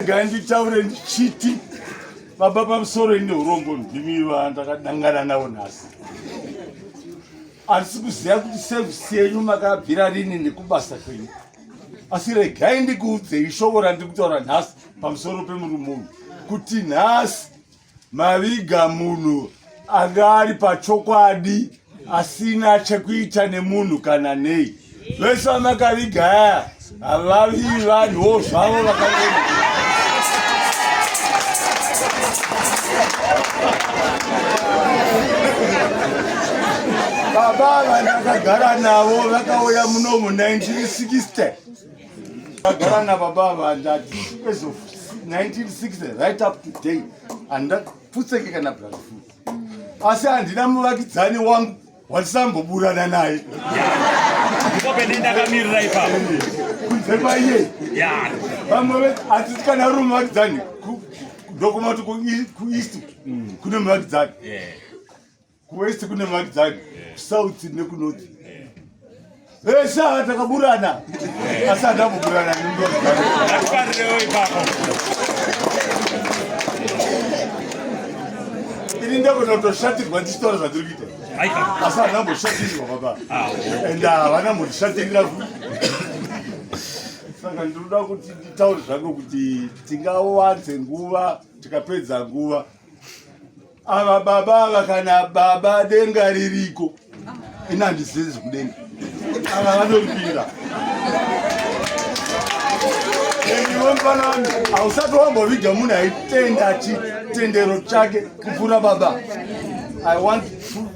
Gandhi taure chiti. Baba pamusoro ine urombo ndimiva ndakadangana nawo nhasi. Asi kuziva kuti sevhisi yenyu makabvira rini nekubasa kwenyu. Asi regai ndikuudze ishoko randiri kutaura nhasi pamusoro pemurume uyu. Kuti nhasi maviga munhu anga ari pachokwadi asina chekuita nemunhu kana nei. Vese vamakaviga aya havavi vanhuwo zvavo vakaenda. Baba vandakagara navo vakauya muno mu 1960. Vakagara nababa vandati as of 1960 right up to date. Handapfutseke kana brazifu. Asi handina muvakidzani wangu wandisamboburana naye. Ndakamirira ipapo. Kunze kwaiye. Vamwe hatisi kana uri muvakidzani ndokumati kueast kune muvakidzani. Kuwest kune muvakidzani. South nekunorth. Vese takaburana. Asi handamboburana nemuvakidzani. Ndakarirewo ipapo. Ini ndakonotoshatirwa ndichitora zvandiri kuita. Asi handamboshatirwa baba. And havana mbondishatirira. Saka ndinoda kuti nditaure zvangu kuti tingawanze nguva tikapedza nguva. Ava baba ava kana baba denga ririko. Ina handizezi kudenga. Ava vanoripira. Iwe mfanani hausati wamboviga munhu aitenda chitendero chake kupfuura baba. I want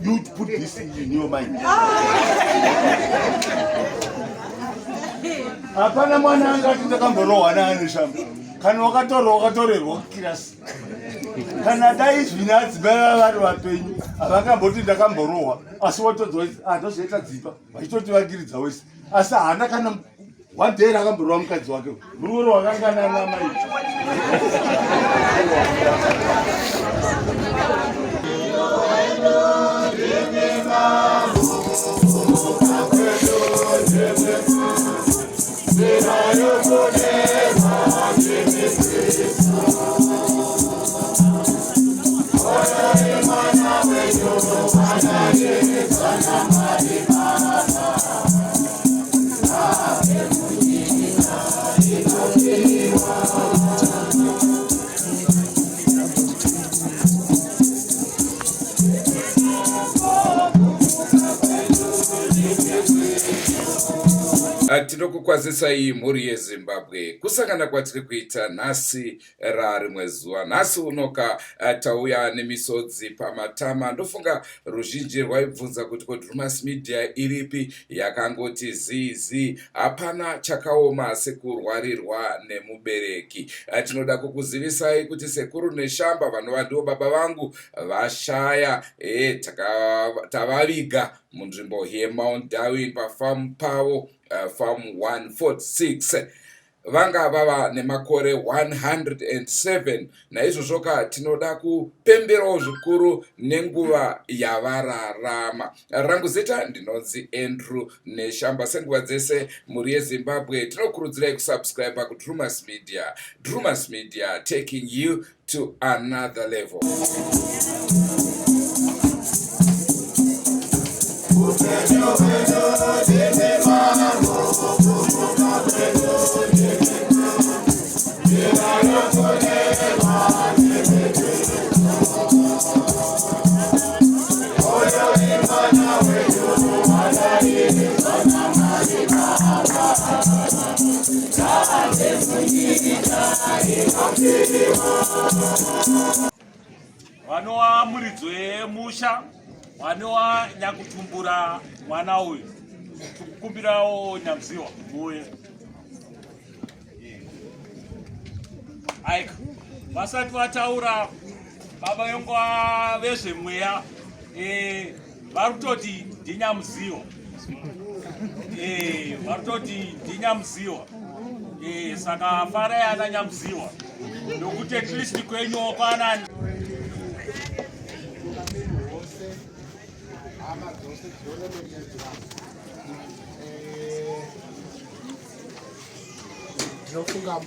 you to put this in your mind. Hapana mwana angati ndakamborohwa naani shamba. Kana wakatorerwa kirasi. Kana dai zvina dzibara vari vapenyu havakamboti ndakamborohwa asi watodzwa ndozoita dzipa vachitoti vakiridza wese asi haana kana one day rakamborohwa mukadzi wake ruoro rwakangana namai. Tinokukwazisai mhuri yeZimbabwe kusangana kwatiri kuita nhasi rarimwe zuva. Nhasi unoka tauya nemisodzi pamatama. Ndofunga ruzhinji rwaibvunza kuti Drumas Media iripi, yakangoti zizi, hapana chakaoma sekurwarirwa nemubereki. Tinoda kukuzivisai kuti sekuru neshamba vanova ndivo baba vangu vashaya tavaviga munzvimbo yeMount Darwin pafamu pavo farm 146. Vanga vava nemakore 107. Naizvozvoka tinoda kupemberawo zvikuru nenguva yavararama. Rangu zita ndinonzi Andrew Neshamba. Senguva dzese muri yeZimbabwe tinokurudzirai kusubscribe kuDrumas Media. Drumas Media, taking you to another level. Vanowa muridzo yemusha, vanowa nyakutumbura mwana uyu. Tukukumbirawo Nyamziwa muye. Aika vasati vataura baba vangu vezvemweya vari kutoti ndiNyamziwa. Vari kutoti ndiNyamziwa. Saka farai ana Nyamziwa nokuti at least kwenyu pana ndinofunga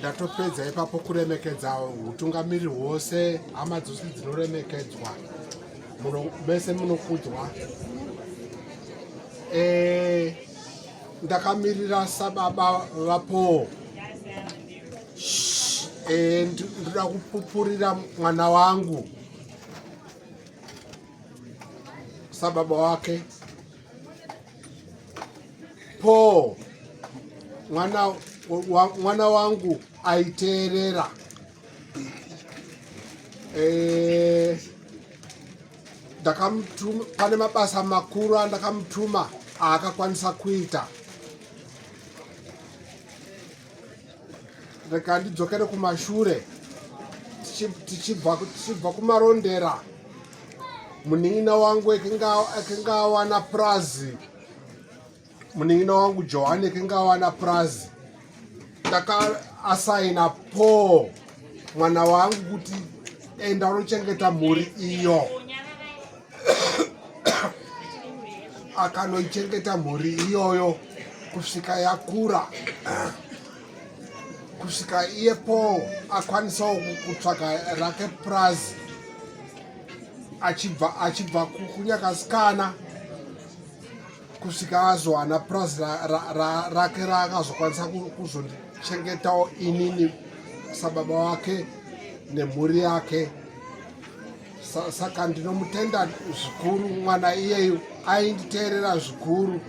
ndatopedza ipapo kuremekedza utungamiri hwose, hama dzose dzinoremekedzwa, mese munokudzwa. Ndakamirira sababa vapo. Ndoda kupupurira mwana wangu, sababa wake po mwana wangu aiteerera. Ndakamutuma, pane mabasa makuru andakamutuma akakwanisa kuita. Reka ndidzokere kumashure tichibva kumarondera. Munin'ina wangu ekenga awana prazi, munin'ina wangu Johani ekenga awana prazi. Ndakaasaina po mwana wangu kuti enda unochengeta mhuri iyo. Akanoichengeta mhuri iyoyo kusvika yakura, kusvika iye po akwanisawo kutsvaga rake prazi, achibva kunyakasikana kusvika azowana prazi rake raakazokwanisa kuzondichengetawo inini sababa wake nemhuri yake. Saka ndinomutenda zvikuru mwana iyeyu, ainditeerera zvikuru,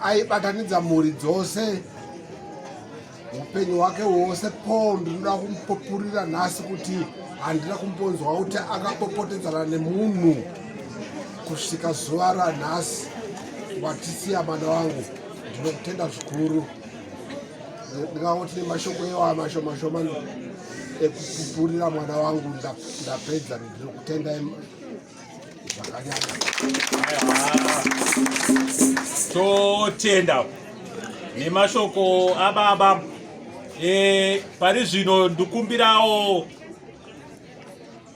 aibatanidza mhuri dzose upenyu hwake hwose. Po ndinoda kumupupurira nhasi kuti handina kumbonzwa kuti akapopotedzana nemunhu kusvika zuva ranhasi watisiya mwana wangu. Ndinokutenda zvikuru. Ndingangoti nemashoko ewa mashoma ekupupurira mwana wangu ndapedza. Ndinokutenda zvakanyanya. Totenda nemashoko ababa. Pari zvino ndikumbirawo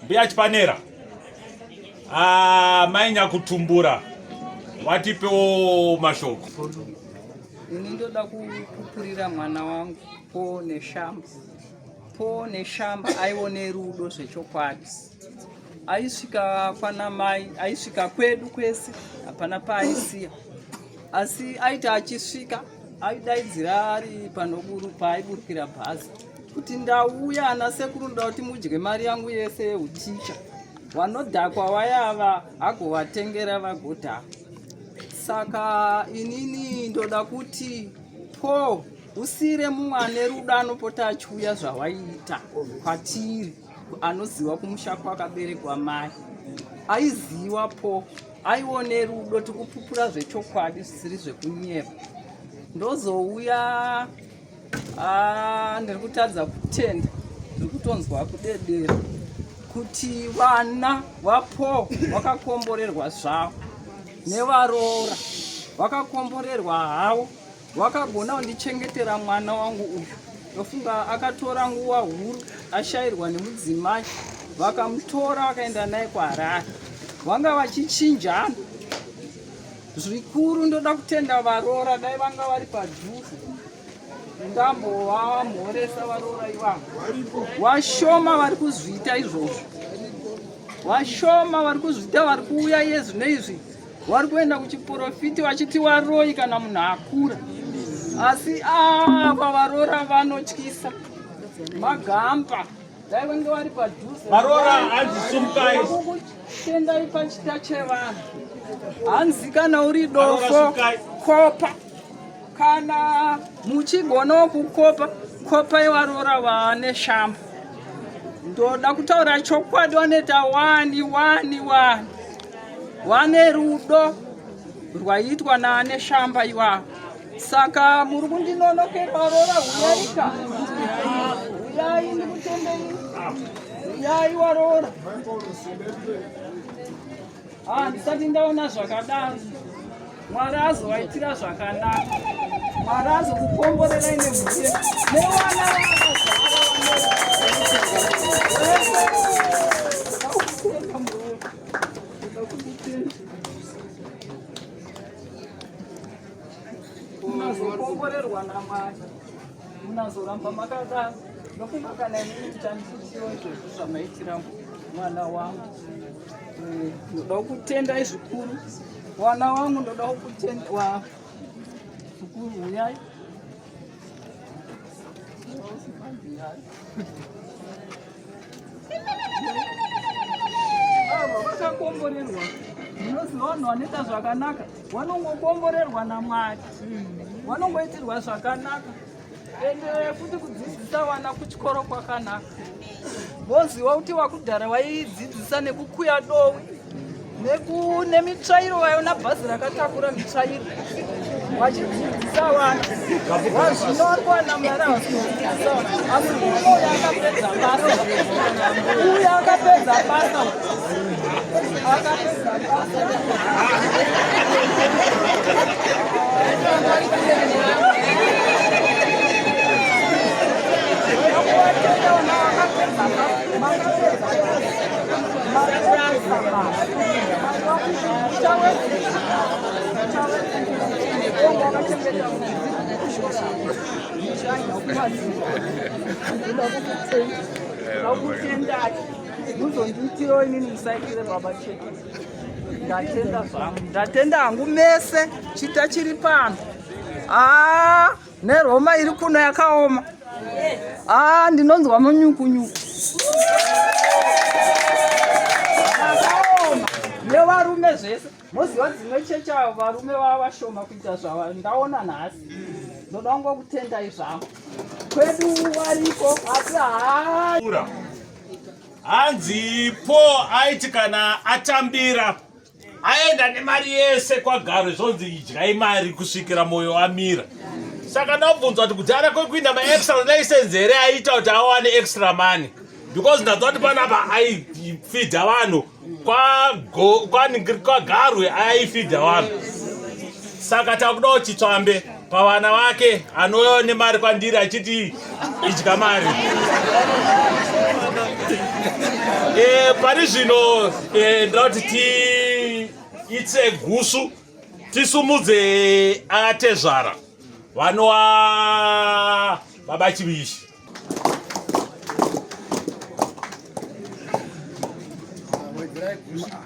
mbuya Chipanera, mainya kutumbura, watipewo mashoko. Ini ndoda kupupurira mwana wangu Po neshamba aione rudo zvechokwadi. Aisvika kwana mai, aisvika kwedu kwese, hapana paaisiya. Asi aita achisvika, aidaidzira ari panoburu paaiburukira bhazi kuti ndauya ana sekuru ndoda kuti mudye mari yangu yese yeuticha. Vanodhakwa vayava agovatengera vagodhakwa. Saka inini ndoda kuti po usire mumwe ane rudo anopota achiuya zvawaita kwatiri, anoziva kumusha kwakaberekwa mai. Aiziva po, aione rudo, tikupupura zvechokwadi zvisiri zvekunyeva. Ndozouya ndiri kutadza kutenda, ndiri kutonzwa kudedera kuti vana vapo vakakomborerwa zvavo nevaroora, vakakomborerwa havo, vakagona kundichengetera mwana wangu uyu. Ndofunga akatora nguva huru ashayirwa nemudzimai, vakamutora vakaenda naye kuHarare, vanga vachichinjana zvikuru. Ndoda kutenda varoora, dai vanga vari padhuze ndambovamhoresa varoora ivavo. Vashoma vari kuzviita izvozvo, vashoma vari kuzviita, vari kuuya yezu neizvi, vari kuenda kuchiprofiti vachiti varoi kana munhu akura. Asi ava varoora vanotyisa magamba, dai vange vari padhuze. Varoora hanzisumukai, tendai pachita chevanhu, hanzi kana uri dofo kopa, kana muchigonawo kukopa, kopai varoora vane shamba. Ndoda kutaura chokwadi, vanoita wani vane rudo rwaitwa naane shamba ivavo. Saka muri kundinonokera varoora, huyaika, huyai ndikutendei, huyai varoora. Ndisati ndaona zvakadaro, Mwari azovaitira zvakanaka, Mwari azokukomborerai nemhuri nevana munazokomborerwa naMwari, munazoramba pamakadaro ndofunga kana inini muchandisitsiwo izvozvo zvamaitira mwana wangu. Ndoda kutendai zvikuru mwana wangu, ndoda kutenda zvikuru. Uyai ava vakakomborerwa. Ndinoziva vanhu vanoita zvakanaka vanongokomborerwa naMwari, vanongoitirwa zvakanaka. Ende futi kudzidzisa vana kuchikoro kwakanaka. Voziva kuti wakudhara waidzidzisa nekukuya dowi nemitsvairo, waiona bhazi rakatakura mitsvairo wachidzidzisa vana. Zvino vari kuwana mari havasidzidzisa vana. Asi uyo akapedza basa, uyo akapedza basa, akapedza basa. Muzondiitirawo inini musaitire baba chete. Ndatenda zvangu, ndatenda hangu mese, chita chiri pano. Neroma iri kuno yakaoma. Ndinonzwa munyukunyuku. Yakaoma. Nevarume zvese. Moziva dzimwe cheche avo varume vava vashoma kuita zvava. Ndaona nhasi. Ndoda kutendai zvangu. Kwedu variko asi hanzi Paul aiti kana atambira aenda nemari yese kwaGarwe zvonzi idyai mari kusvikira moyo wamira. Saka ndabvunzwa kuti kudhara kwekuinda ma-extra license here aita kuti awane extra money, because ndadzwa kuti panapa aifidha vanhu kwaGarwe aifidha vanhu. Saka takuda kuti Tsvambe pavana vake anouya nemari kwandiri achiti idya mari. Pani zvino ndoda kuti tiitse gusu tisumudze atezvara vanova baba Chivishi.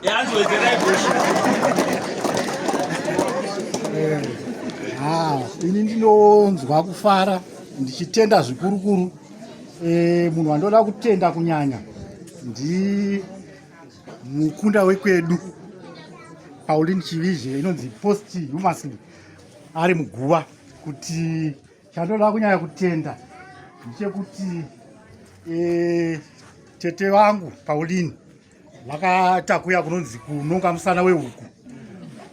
Yanzi wedzerai gusu. Ini ndinonzwa kufara ndichitenda zvikurukuru. Munhu wandoda kutenda kunyanya ndi mukunda wekwedu Pauline Chivishi, inonzi posthumously ari muguva. Kuti chandoda kunyanya kutenda ndechekuti tete vangu Pauline vakatakuya kunonzi kunonga musana wehuku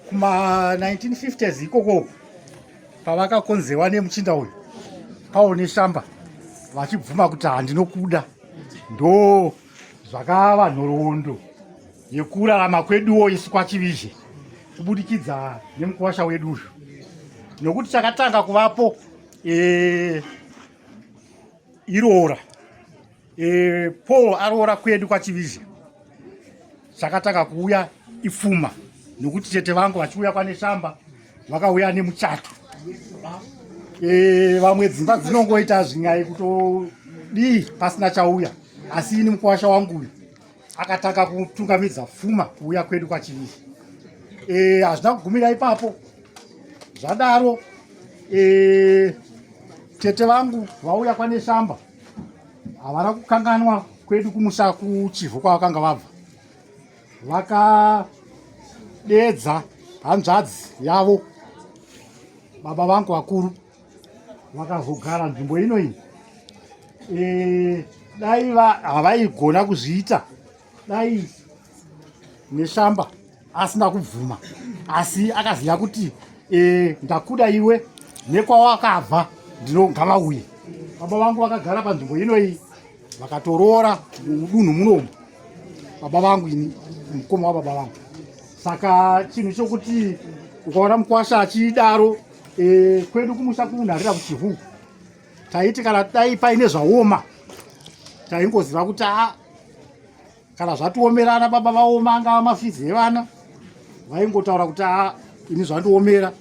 kuma 1950s ikoko, pavakakonzewa nemuchinda uyu Paul neShamba vachibvuma kuti handinokuda. Ndo zvakava nhoroondo yekurarama kweduwo isu kwaChivishi kubudikidza nemukuwasha wedu uyu, nokuti chakatanga kuvapo iroora. Paul aroora kwedu kwaChivishi chakatanga kuuya ipfuma, nokuti tete vangu vachiuya kwaNeshamba vakauya nemuchato. Vamwe dzimba dzinongoita zvinyai kutodii pasina chauya, asi ini mukuwasha wangu uyu akatanga kutungamidza pfuma kuuya kwedu kwaChivishi. Hazvina kugumira ipapo. Zvadaro tete vangu vauya kwaNeshamba havana kukanganwa kwedu kumusha kuchivhu kwavakanga vabva. Vakadedza hanzvadzi yavo baba vangu vakuru vakazogara nzvimbo ino iyi. Dai havaigona kuzviita dai NeShamba asina kubvuma, asi akaziva kuti ndakuda iwe nekwawakabva ndinogama uye. Baba vangu vakagara panzvimbo ino iyi vakatoroora mudunhu munomu. Baba vangu ini mukoma wababa vangu. Saka chinhu chokuti ukaona mukuwasha achidaro kwedu kumusha kunharira kuchivhu, taiti kana dai paine zvaoma taingoziva kuti kana zvatiomerana baba vaoma, angava mafizi evana, vaingotaura kuti ini zvandiomera.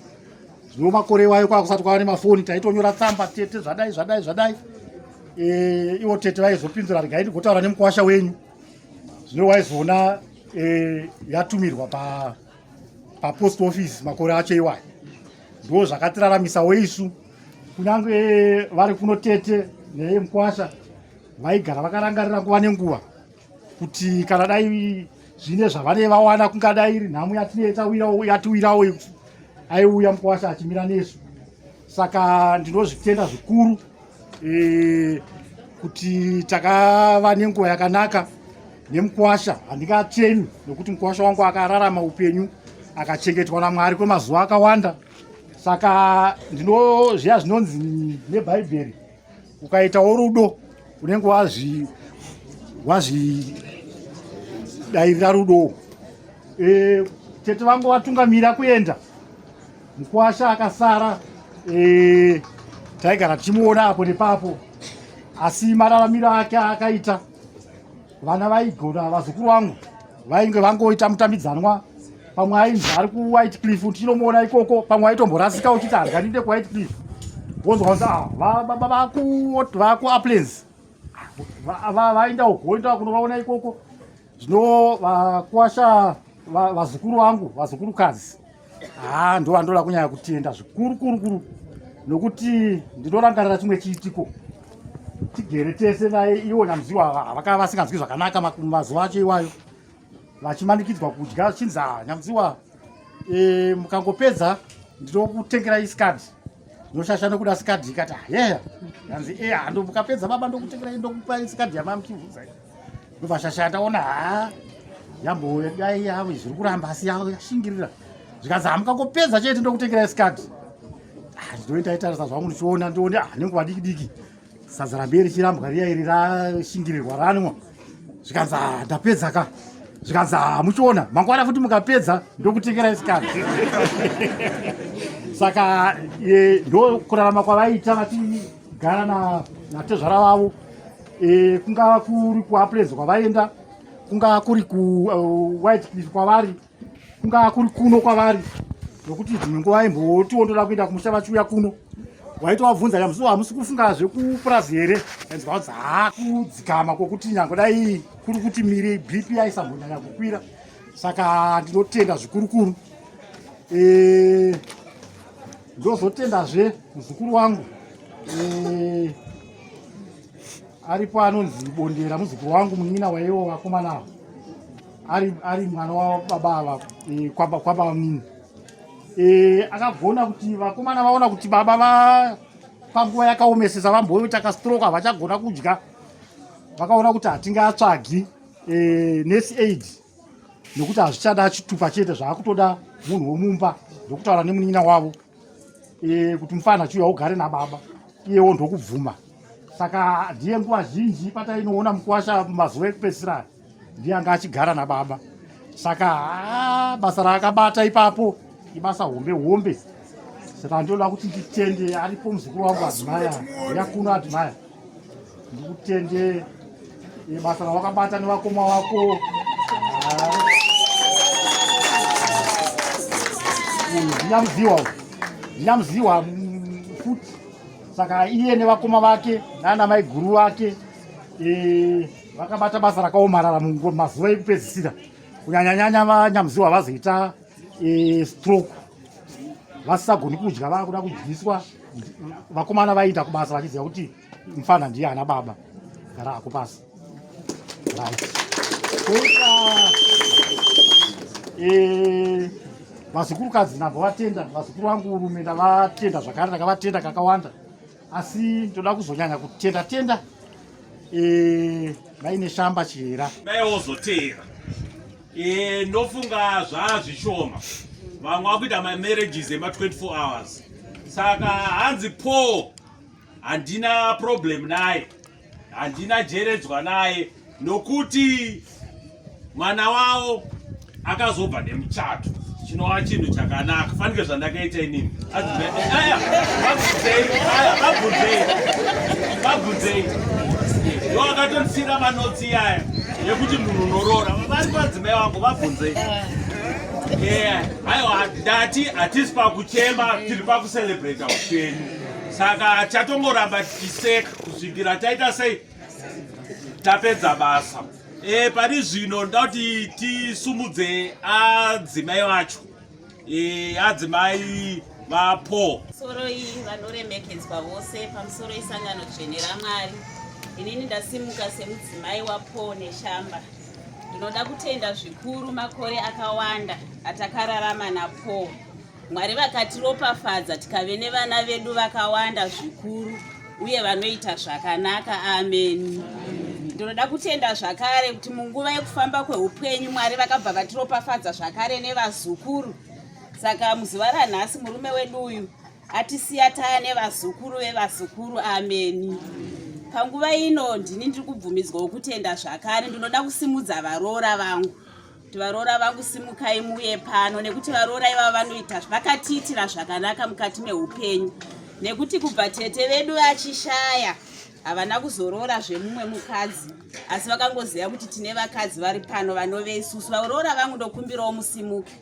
Zvino makore wayo kwakusati kwava nemafoni taitonyora tsamba tete zvadai zvadai zvadai iwo tete vaizopinzura regai ndigotaura nemukwasha wenyu zvino waizoona yatumirwa papost office makore acho iwayo ndo zvakatiraramisawo isu kunyange vari kuno tete neye mukwasha vaigara vakarangarira nguva nenguva kuti kana dai zvine zvavanee vawana kungadai iri nhamu yatiwirawo aiuya mukwasha achimira nesu. Saka ndinozvitenda zvikuru kuti takava nenguva yakanaka nemukwasha. Handingatemi nekuti mukwasha wangu akararama upenyu akachengetwa naMwari kwemazuva akawanda. Saka zviya zvinonzi nebhaibheri, ukaitawo rudo unenge wazvidairira rudo. Tete vangu vatungamira kuenda, mukwasha akasara. Taigara tichimuona apo nepapo, asi mararamiro ake akaita vana vaigona, vazukuru vangu vainge vangoita mutambidzanwa. Pamwe ainzi ari kuWhite Cliff, tinomuona ikoko. Pamwe aitomborasika uchiti harikandide kuWhite Cliff, wonzwa kunzi vakuUplands, vaenda ugoenda kunovaona ikoko. Zvino vakwasha vazukuru vangu, vazukurukadzi, ndo vandoda kunyanya kutenda zvikuru, nokuti ndinorangarira chimwe chiitiko. Tigere tese naye iwo Nyamuziwa vakava vasinganzwi zvakanaka mazuva acho iwayo, vachimanikidzwa kudya chinzi Nyamuziwa mukangopedza ndinokutengerai sikadhi. Ndinoshasha nekuda sikadhi, ikati yanzi hando mukapedza baba ndokutengerai ndokupai sikadhi yamamukibvunza. Ndobva shasha ndaona yambodai yavo zviri kuramba asi yashingirira. Zvikanzi mukangopedza chete ndokutengerai sikadhi. Ndinoenda itarisa zvangu ndichiona, ndione nenguva diki sadza ramberi chirambwa riya iri rashingirirwa ranwa. Zvikanzi ndapedza ka. Zvikanzi muchiona mangwana futi mukapedza ndokutengerai sikadhi. Saka ndo kurarama kwavaita vatigara natezvara vavo. Kungava kuri kuUplands kwavaenda, kungava kuri kuWhite Cliff kwavari, kungava kuri kuno kwavari. Nokuti dzimwe nguva aimbotiwo ndoda kuenda kumusha vachiuya kuno, waitovabvunza Nyamuziwa hamusi kufunga zvekupurazi here? Ainzwa kuti kudzikama kwokuti nyange dai kuri kuti miri BP aisambonyanya kukwira. Saka ndinotenda zvikuru. Ndozotendazve muzukuru wangu aripo anonzi Bondera, muzukuru wangu munyina waiwo vakomana ari mwana wababa kwababa vamini. Akagona kuti vakomana vaona kuti baba panguva yakaomesesa vamboita kastroke, havachagona kudya. Vakaona kuti hatingatsvagi nurse aid, nokuti hazvichada chitupa chete, zvaakutoda munhu womumba. Ndokutaura nemunyina wavo kuti mufana chiuya ugare nababa, iyewo ndokubvuma. Saka ndiye nguva zhinji patainoona mukwasha mazuva ekupedzisira ndiye anga achigara nababa. Saka basa raakabata ipapo ibasa hombe. Saka ndinoda kuti nditende, aripo muzukuru wangu Admire, yakuno Admire, ndikutende basa rawakabata nevakoma wako. Ndinyamuziwa futi. Saka iye nevakoma vake nana mai guru vake vakabata basa rakaomarara mazuva ekupedzisira. Kunyanyanyanya vaNyamuziwa vazoita stroke, vasisagoni kudya, vakuda kudyiswa. Vakomana vaenda kubasa vachiziva kuti mufana ndiye ana baba, gara ako pasi. Vazukurukadzi nabvo vatenda, vazukuru vangu rume ndavatenda zvakare, ndakavatenda kakawanda. Asi ndoda kuzonyanya kutenda vaine shamba chihera. Daiwozotera ndofunga zvazvishoma, vamwe vakuita mamarriages ema24 hours. Saka hanzi Paul handina problem naye, handina jeredzwa naye, nokuti mwana wavo akazobva nemuchato, chinova chinhu chakanaka. Fanike zvandakaita inini. Vabvunzei ndo akatondisira manotsi yaya yekuti munhu unorora. Vari padzimai vangu, vabvunzei. Aiwa, ndati hatisi pakuchema, tiri pakucelebrata upenyu. saka chatongoramba tichiseka kusvikira taita sei tapedza basa. Pari zvino ndoda kuti tisumudze adzimai vacho, adzimai vaPaul. Soro iyi vanoremekedzwa vose pamusoro isangano dzvene raMwari. Inini ndasimuka semudzimai waPaul neshamba. Ndinoda kutenda zvikuru makore akawanda atakararama naPaul. Mwari vakatiropafadza tikave nevana vedu vakawanda zvikuru uye vanoita zvakanaka. Amen. Ndinoda kutenda zvakare kuti munguva yekufamba kweupenyu Mwari vakabva vatiropafadza zvakare nevazukuru. Saka muzuva ranhasi murume wedu uyu atisiya taane vazukuru vevazukuru. Amen. Panguva ino ndini ndiri kubvumidzwawo kutenda zvakare. Ndinoda kusimudza varoora vangu. Kuti varoora vangu simukai muuye pano, nekuti varoora ivava vanoita vakatiitira zvakanaka mukati meupenyu. Nekuti kubva tete vedu vachishaya havana kuzoroora zvemumwe mukadzi, asi vakangoziva kuti tine vakadzi vari pano vanove isusu. Varoora vangu ndokumbirawo musimuke.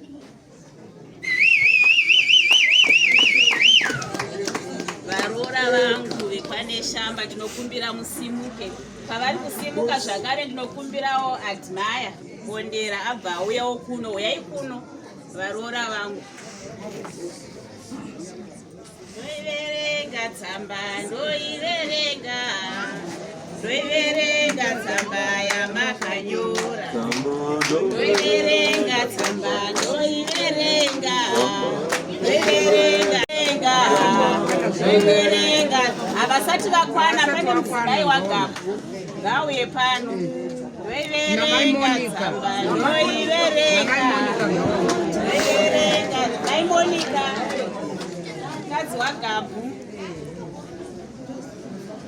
Varoora vangu vekwane shamba ndinokumbira musimuke. Pavari kusimuka zvakare ndinokumbirawo Admire Bondera abva auyawo kuno. Uyai kuno varoora vangu. Ndoiverenga tsamba, ndoiverenga tsamba yamakanyora. Ndoiverenga tsamba, ndoiverenga havasati vakwana. Pane mudzimai waGabu ngauye pano. Ndoiverenga tsamba, ndoiverenga Mai Monica mukadzi waGabu.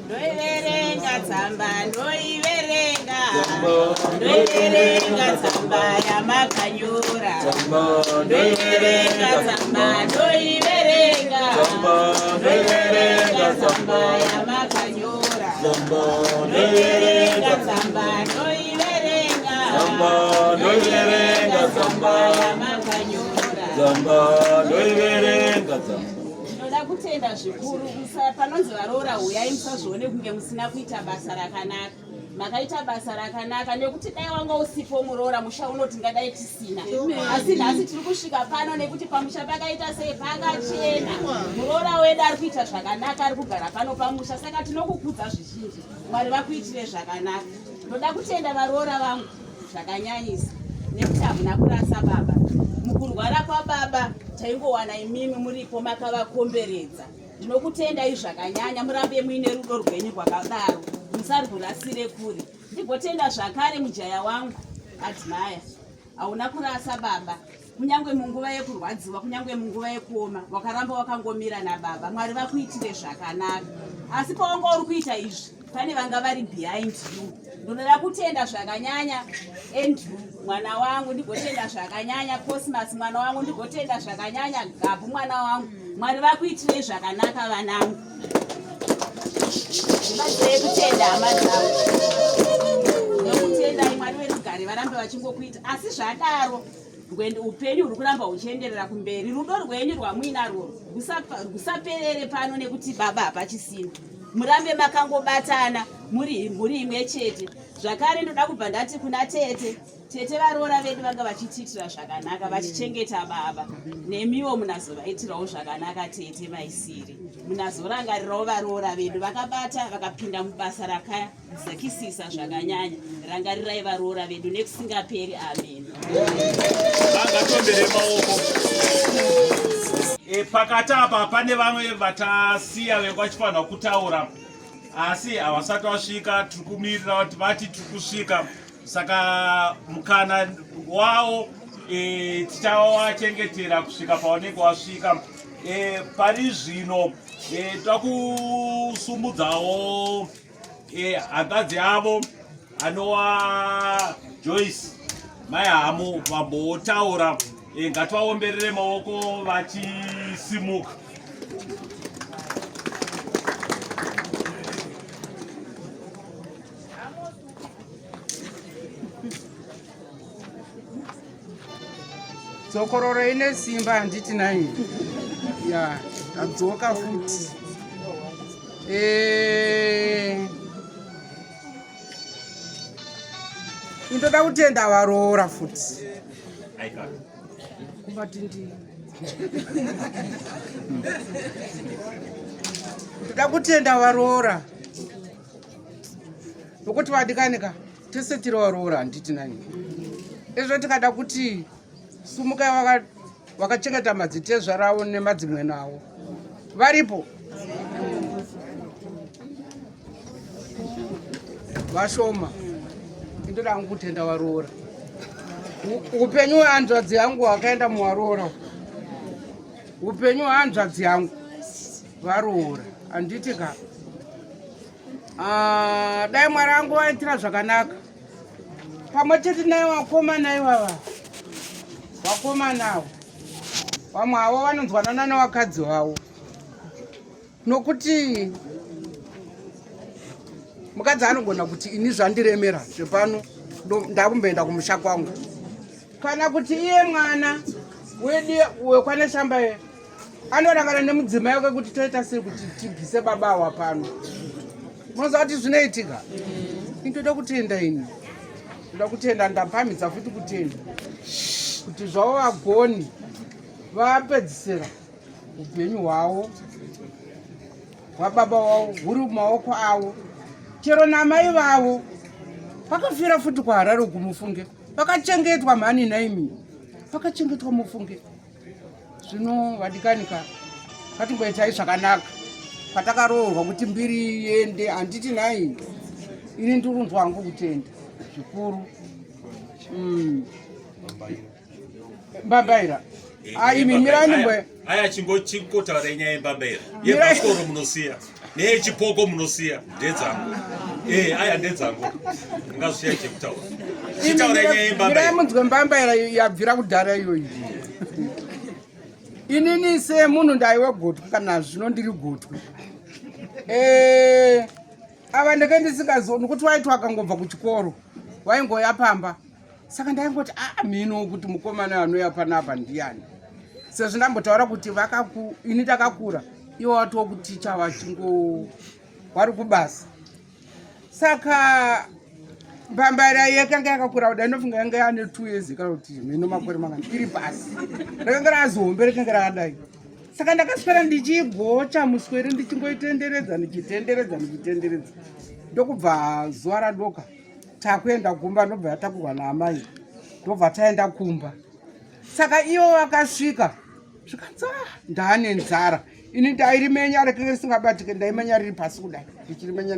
Ndoiverenga tsamba, ndoiverenga tsamba yamakanyora. Ndoiverenga tsamba, ndoiverenga tsamba yamakanyora. Ndoiverenga tsamba, ndoiverenga tsamba yamakanyora. Ndinoda kutenda zvikuru panonzi varoora uyai musazvione kunge musina kuita basa rakanaka. Makaita basa rakanaka nekuti dai wanga usipo muroora musha unoti ngadai tisina. Asi nhasi tiri kusvika pano nekuti pamusha pakaita sei pakachena. Muroora wedu ari kuita zvakanaka, ari kugara pano pamusha. Saka tinokukudza zvizhinji. Mwari vakuitire zvakanaka. Ndoda kutenda varoora vangu zvakanyanyisa nekuti hamuna kurasa baba. Mukurwara kwababa taingowana imimi muripo makavakomberedza. Ndinokutendai zvakanyanya, murambe muine rudo rwenyu rwakadaro, musari kurasire kure. Ndigotenda zvakare mujaya wangu Admire, hauna kurasa baba. Kunyange munguva yekurwadziwa, kunyange munguva yekuoma, wakaramba wakangomira nababa. Mwari vakuitire zvakanaka. Asi pawanga uri kuita izvi, pane vanga vari behind you. Ndinoda kutenda zvakanyanya Andrew mwana wangu, ndigotenda zvakanyanya Cosmas mwana wangu, ndigotenda zvakanyanya Gabu mwana wangu. Mwari vakuitire zvakanaka vanangu. Ndibadzei kutenda hama dzavo. Ndokutendai Mwari wedu gare varambe vachingokuita. Asi zvadaro upenyu huri kuramba huchienderera kumberi. Rudo rwenyu rwamuinarwo rusaperere pano nekuti baba hapachisina. Murambe makangobatana muri imwe chete. Zvakare ndoda kubva ndati kuna tete varoora vedu vanga vachitiitira zvakanaka, vachichengeta baba. Nemiwo munazovaitirawo zvakanaka tete maisiri. Munazorangarirawo varoora vedu vakabata vakapinda mubasa rakadzakisisa zvakanyanya. Rangarirai varoora vedu nekusingaperi. Amen. Ngatombere maoko. Pakati apa pane vamwe vatasiya vekwachifanwa kutaura, asi havasati vasvika. Tiri kumirira kuti vati tiri kusvika. Saka mukana wavo tichawachengetera kusvika pavanenge wasvika. Pari zvino toda kusumudzawo hanzvadzi yavo anova Joyce mai hamo vambotaura. Ngativaomberere maoko vachisimuka. Dzokororo ine simba handiti nai. Ya, adzoka futi. Indoda kutenda varoora futi. Aika. Kubatindi. Indoda kutenda varoora. Nokuti vadikanika tese tiri varoora handiti nani. Izvo tikada kuti sumukai vakachengeta madzitezva ravo nemadzimwe nawo. Varipo. Vashoma. Indoda hangu kutenda varoora. Upenyu hwehanzvadzi yangu hwakaenda muvaroora. Upenyu hwehanzvadzi yangu varoora. Handiti ka. Dai Mwari wangu vaitira zvakanaka. Pamwe chete naye vakomana ivava. Vakomanawo. Vamwe havo vanonzwanana nevakadzi vavo. Nokuti mukadzi anogona kuti ini zvandiremera zvepano ndakumboenda kumusha kwangu. Kana kuti iye mwana wekwane shamba ye anorangana nemudzimai wake kuti toita sei kuti tibvise baba awa pano. Munoziva kuti zvinoitika. Indoda kutenda ini. Ndoda kutenda ndapamhidza futi kutenda. Kuti zvavo vagoni vapedzisira upenyu hwavo hwababa wavo huri mumaoko avo. Chero namai vavo vakafira futi kuHarare kumufunge. Vakachengetwa mhani naimi. Vakachengetwa mufunge. Zvino vadikanika ngatimboitai zvakanaka. Patakaroorwa kuti mbiri iende handiti nai. Ini ndurunzwa hangu kutenda zvikuru. Mbambaira. Imi mirani mbwe. Aya chingotaura nyaya yembambaira. Yebhasikoro munosiya. Nechipoko munosiya. Ndedzangu. Aya ndedzangu. Ngazviya chekutaura. Chitaura nyaya yembambaira. Mirai munzwe mbambaira yabvira kudhara iyoyi. Inini se munhu ndaiwe gotwe kana zvino ndiri gotwe. Ava ndenge ndisingazioni kuti waiti wakangobva kuchikoro waingoya pamba. Saka ndaingoti mhino kuti mukomana anoya panapa ndiani. Sezvo ndambotaura kuti ini takakura iwo watiwo kuticha vachingo vari kubasa. Saka mbambaira yekanga yakakura kudai ndofunga yanga yane 2 years kana kuti mhino makore mangani iri pasi. Rakanga razombe rakanga rakadai. Saka ndakaswera ndichigocha muswere ndichingoitenderedza ndichitenderedza. Ndokubva zuva radoka takuenda kumba ndobva yatakurwa naamai. Ndobva taenda kumba. Saka ivo vakasvika zvikanzi ndaane nzara. Ini ndairimenya rekenge risingabatike ndaimenya riri pasi kudai. Ndichirimenya.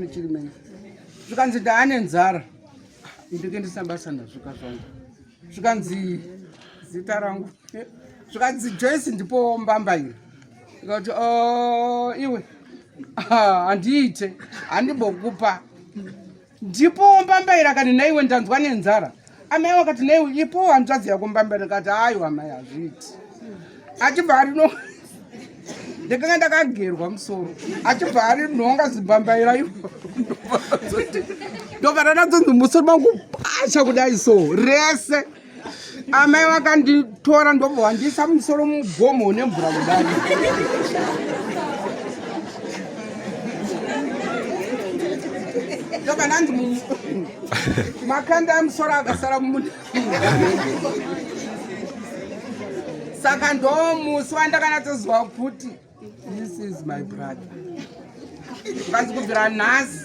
Zvikanzi ndaane nzara. Ndinenge ndisina basa ndasvika zvangu. Zvikanzi zita rangu. Zvikanzi Joyce ndipo mbambaira. Ndikati iwe handiite handimbokupa. Ndipo mbambaira kati naiwe ndanzwa nenzara. Amai wakati naiwe ipo hanzvadzi yako mbambaira. Kati aiwa amai hazviiti. Achibva ari ndakanga ndakagerwa musoro. Achibva ari nhonga zimbambaira ivo. Ndobva ndadzonzi musoro mangu pasha kudai so rese. Amai vakanditora ndobva wandiisa musoro mugomo nemvura kudai. Ndobva ndanzi makanda emusoro akasara mumunda. Saka ndomusi wandakanatsoziva kuti this is my brother. Ngazi kubvira nhasi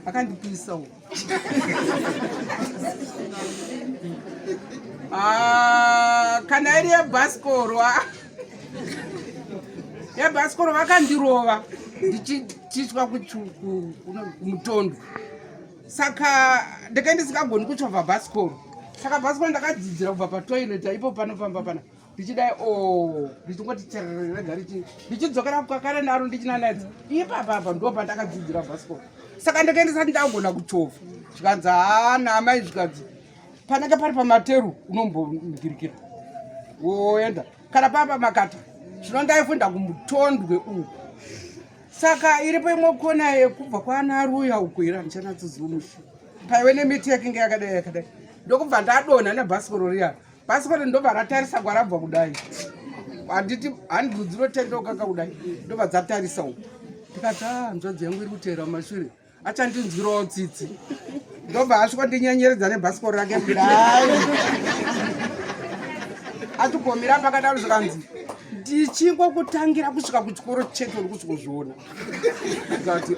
akandipisawo. Kana iri yebhasikoro vakandirova ndichitwa kumutondo. Saka ndenge ndisingagoni kuchovha bhasikoro. Saka bhasikoro ndakadzidzira kubva patoilet ipo panofamba pana. Ndichidai ndichingoti rega ndichidzokera kukakare naro ndichinanaidza. Ipapapa ndo pandakadzidzira bhasikoro. Saka ndenge ndisati ndagona kuchovha. Zvikanzi naamai zvikanzi panenge pari pamateru unombongirikira woenda. Kana papa makata zvino ndaifunda kumutondwe uku. Saka iripo imwe kona yekubva kwaana aruya ukwira ndichanatsoziva mushi. Paive nemiti yakinge yakadai. Ndokubva ndadonha nebhasikoro riya. Bhasikoro ndobva ratarisa kwarabva kudai. handiti handi dzinotendeuka kakudai ndobva dzatarisawo tikati nzodzi yangu iri kuteera mumashure achandinzwirawo tsitsi ndobva asvika ndinyenyeredza nebhasikoro rake kudai atugomira pakadaro zvikanzi ndichingokutangira kusvika kuchikoro cheto uri kusvikozviona tikati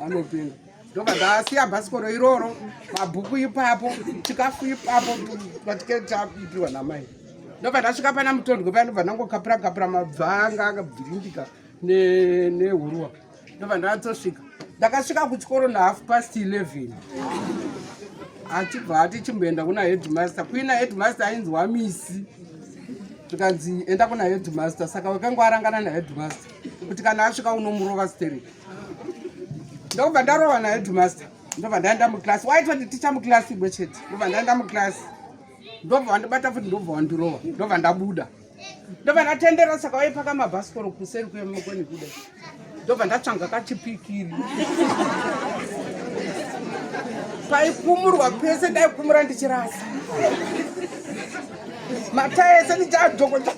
anopinga ndobva ndasiya bhasikoro iroro mabhuku ipapo chikafu ipapo patiketi tapiwa namai ndobva ndasvika pana mutondwe paya ndobva ndangokapura mabvanga akabvirimbika nehuruwa ndobva ndatsosvika ndakasvika kuchikoro na11:30 achibva atichimboenda kuna headmaster kuina headmaster ainzi Wamisi tikanzi enda kuna headmaster saka wakanga arangana naheadmaster kuti kana asvika unomurova stereki ndobva ndarova naheadmaster ndobva ndaenda muklasi waitwa nditicha muklasi imwe chete ndobva ndaenda muklasi ndobva wandibata futi ndobva wandirova ndobva ndabuda ndobva ndatendera saka waipaka mabhasikoro kuseri kwemukweni kuda ndobva ndatsvanga kachipikiri paikumurwa pese ndaikumura ndichirasa mata ese ndichadhokota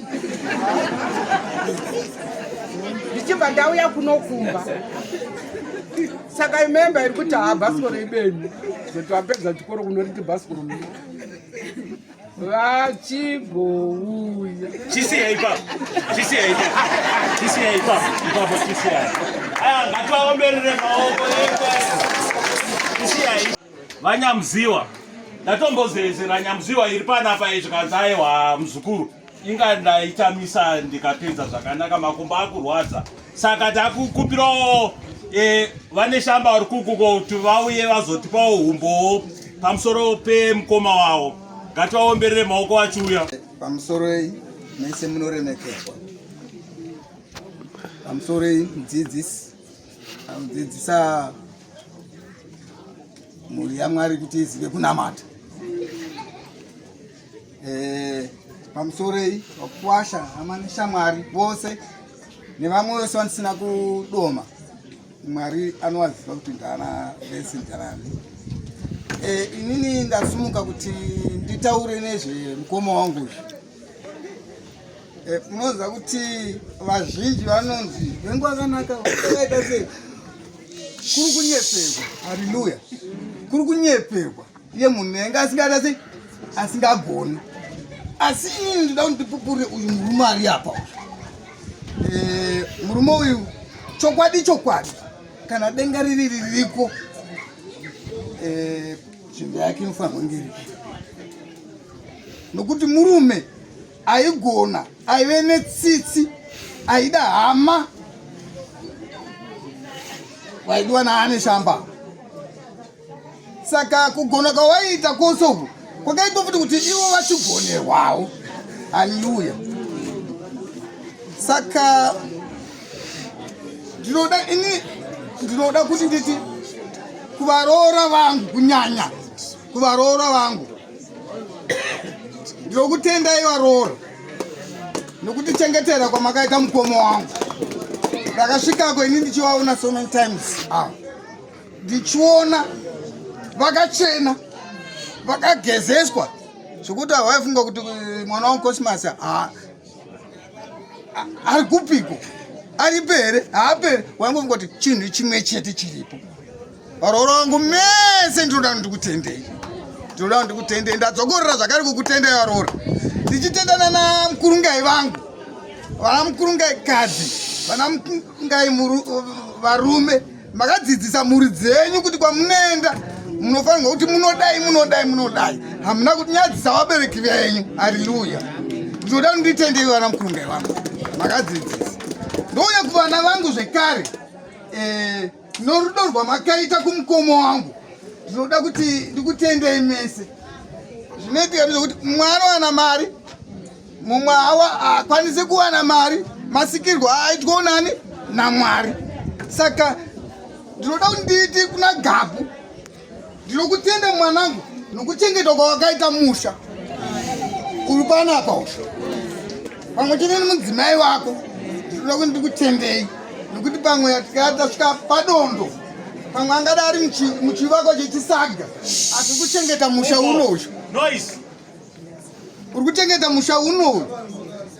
ndichibva ndauya kunokumba saka imemba iri kuti bhasikoro ibeni zoti wapedza chikoro kunoriti bhasikoro muni vachigouya chisiyai ngativaomberere maoko chisiyai vanyamziwa ndatombozezera nyamziwa iri panapa izvikanzi aiwa muzukuru inga ndaitamisa ndikapedza zvakanaka makumbo akurwadza saka takukupirawo vane shamba vari kukuko kuti vauye vazotipawo humbowo pamusoro pemukoma wavo ngativaomberere maoko vachiuya pamusoro ei mese munoremekedzwa pamusoro ei mudzidzisa mhuri yaMwari kuti izive kunamata pamusoro ei wakuwasha hama neshamwari vose nevamwe vose vandisina kudoma Mwari anowaziva kuti ndana vese ndarani inini ndasumuka kuti nditaure nezvemukoma wangu munoziva kuti vazhinji vanonzi vengu akanaka akaita sei kuri kunyeperwa haleluya kuri kunyeperwa iye munhu enge asingada sei asingagoni asi inini ndida kuti ndipupurire uyu murume ari apa murume uyu chokwadi kana denga ririko nzvimbo yake inofanirwa kunge iripo nokuti murume aigona aive netsitsi aida hama waidiwa naane shamba saka kugona kwawaita kosoku kwakaitwa futi kuti ivo vachigonerwawo haleluya saka ndinoda kuti nditi kuvaroora vangu kunyanya kuvaroora vangu ndinokutendai varoora nokutiChengetera kwamakaita mukoma wangu ndakasvikako ini ndichivaona so many times ndichiona vakachena vakagezeswa zvokuti havaifunga kuti mwana wangu Cosmas ari kupiko ari pere haapere wangofunga kuti chinhu chimwe chete chiripo varoora vangu mese ndinoda ndikutendei ndadzokorera zvakare kukutendai varoora ndichitendana namukurungai vangu vana mukurungai kadzi vana mukurungai varume makadzidzisa mhuri dzenyu kuti kwamunoenda munofanirwa kuti munodai hamuna kunyadzisa vabereki venyu haleluya ndinoda nditendei vana mukurungai vangu makadzidzisa ndouya kuvana vangu zvekare norudo rwamakaita kumukoma wangu ndinoda kuti ndikutendei mese zvinoitika ndezvokuti mumwe anowana mari mumwe akwanise kuwana mari masikirwo aitwa nani naMwari saka ndinoda kuti nditi kuna Gabu ndinokutenda mwanangu nokuchengetwa kwawakaita musha uri panapa usha pamwe chete nemudzimai wako ndinoda kuti ndikutendei nokuti pamwe tasvika padondo pamwe angada ari muchivako chetisaga asi kuchengeta musha unousha uri kuchengeta musha unoyu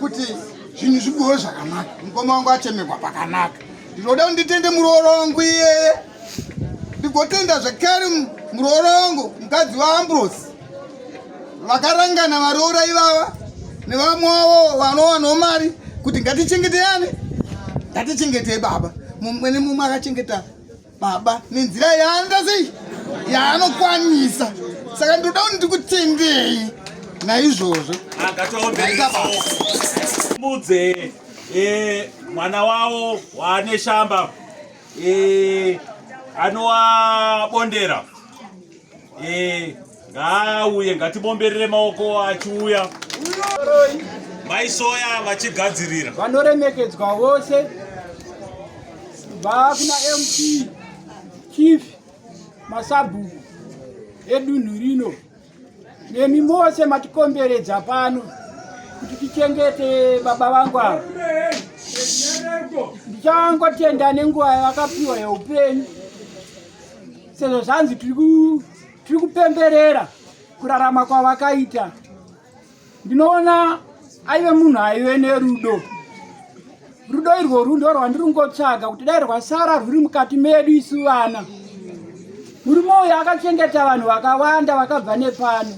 kuti zvinhu zvibuwe zvakanaka, mukoma wangu atemekwa pakanaka. Ndinoda kuti nditende murooro wangu iyeye, ndigotenda zvakare murooro wangu mukadzi waAmbrose, vakarangana varoora ivava nevamwe wavo vanowanawo mari kuti ngatichengeteyane, ngatichengetei baba. Mumwe nemumwe akachengeta baba nenzira yaanoda sei, yaanokwanisa. Saka ndoda kuti ndikutendei naizvozvo. Mudze mwana wavo waane shamba anovabondera, ngaauye, ngatibomberere maoko achiuya. Maisoya vachigadzirira, vanoremekedzwa vose vakuna MP Chief Masabhuku edunhu rino nemi mose matikomberedza pano kuti tichengete baba vangu ava. Ndichangotenda nenguva yavakapiwa yeupenyu, sezvo zvanzi tiri kupemberera kurarama kwavakaita. Ndinoona aive munhu aive nerudo. Rudo irwo rundo rwandiringotsvaga kuti dai rwasara rwuri mukati medu isu vana. Murume uyu akachengeta vanhu vakawanda vakabva nepano,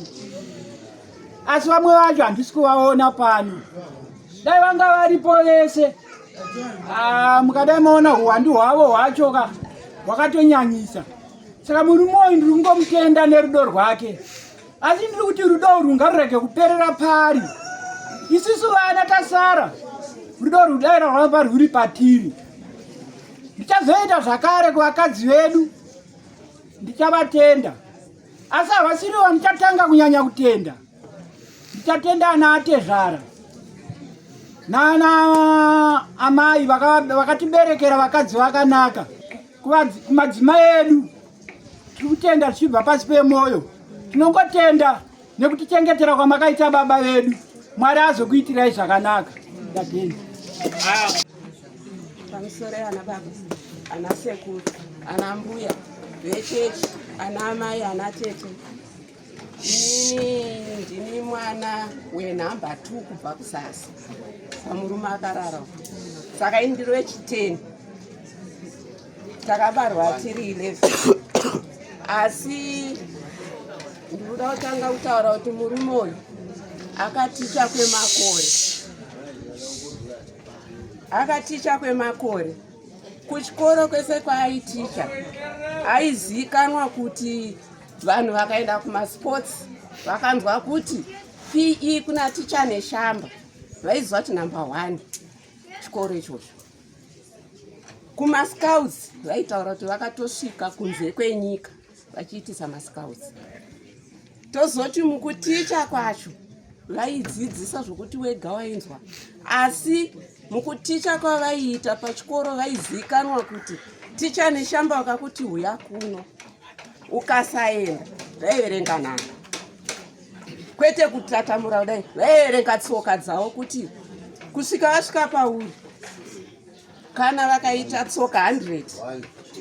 asi vamwe vacho handisi kuvaona pano. Dai vanga varipo vese, mukadai maona uwandu hwavo hwacho hwakatonyanyisa. Saka murume uyu ndiringomutenda nerudo rwake, asi ndiri kuti rudo urwu ngarurege kuperera pari. Isusu vana tasara, rudo rudai raramba rwuri patiri. Ndichazoita zvakare kuvakadzi vedu, ndichavatenda. Asi havasiriwo ndichatanga kunyanya kutenda. Ndichatenda ana atezvara nana amai vakatiberekera vakadzi vakanaka. Kumadzimai edu tiri kutenda tichibva pasi pemwoyo. Tinongotenda nekutichengetera kwamakaita baba vedu. Mwari azokuitirai zvakanaka. Ndatenda. Pamusoro ana baba, ana sekuru, ana mbuya, vechechi, ana amai, ana tete. Inini ndini mwana wenhamba 2 kubva kusasa. Pamurume akarara. Saka ini ndiri wechi10. Takabarwa tiri 11. Asi ndinoda kutanga kutaura kuti murume uyu akaticha kwemakore. Akaticha kwemakore. Kuchikoro kwese kwaaiticha aizikanwa kuti vanhu vakaenda kumasports vakanzwa kuti PE kuna ticha neshamba, vaizwa kuti number 1 chikoro ichocho. Kumascouts vaitaura kuti vakatosvika kunze kwenyika vachiitisa mascouts. Tozoti mukuticha kwacho vaidzidzisa zvokuti wega wainzwa, asi mukuticha kwavaiita pachikoro vaizikanwa kuti ticha neshamba wakakuti huya kuno, ukasaenda vaiverenga nhanga, kwete kutatamura kudai, vaiverenga tsoka dzavo kuti kusvika vasvika pauri. Kana vakaita tsoka 100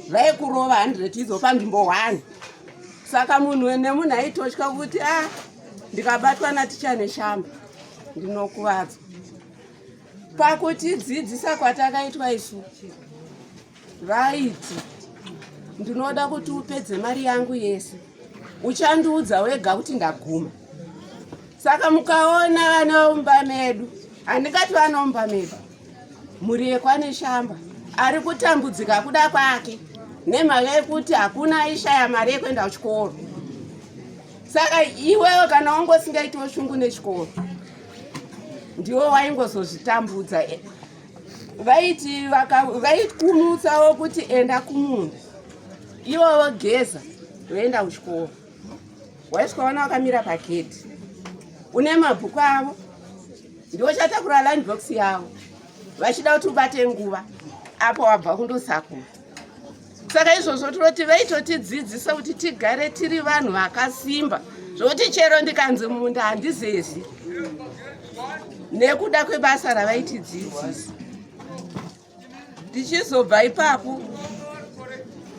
vaikurova 100 idzo panzvimbo 1. Saka munhu nemunhu aitotya kuti ndikabatwa naticha neshamba ndinokuvadzwa. Pakutidzidzisa kwatakaitwa isu vaiti ndinoda kuti upedze mari yangu yese, uchandiudza wega kuti ndaguma. Saka mukaona vana vomba medu, handingati vana vomba medu, muri yekwane shamba ari kutambudzika kuda kwake nemhaka yekuti hakuna aishaya mari yekuenda kuchikoro. Saka iwewe kana wangosingaitiwo shungu nechikoro, ndiwo waingozozvitambudza. Vaiti vaikumutsawo kuti enda kumunda, iwowo geza voenda kuchikoro. Waisvikaona wakamira pagedhi une mabhuku avo, ndiwo chatakura lunchbox yavo vachida kuti ubate nguva apo wabva kundosakura. Saka izvozvo tinoti vaitotidzidzisa kuti tigare tiri vanhu vakasimba, zvokuti chero ndikanzi munda handizezi, nekuda kwebasa ravaitidzidzisa. Tichizobva ipapo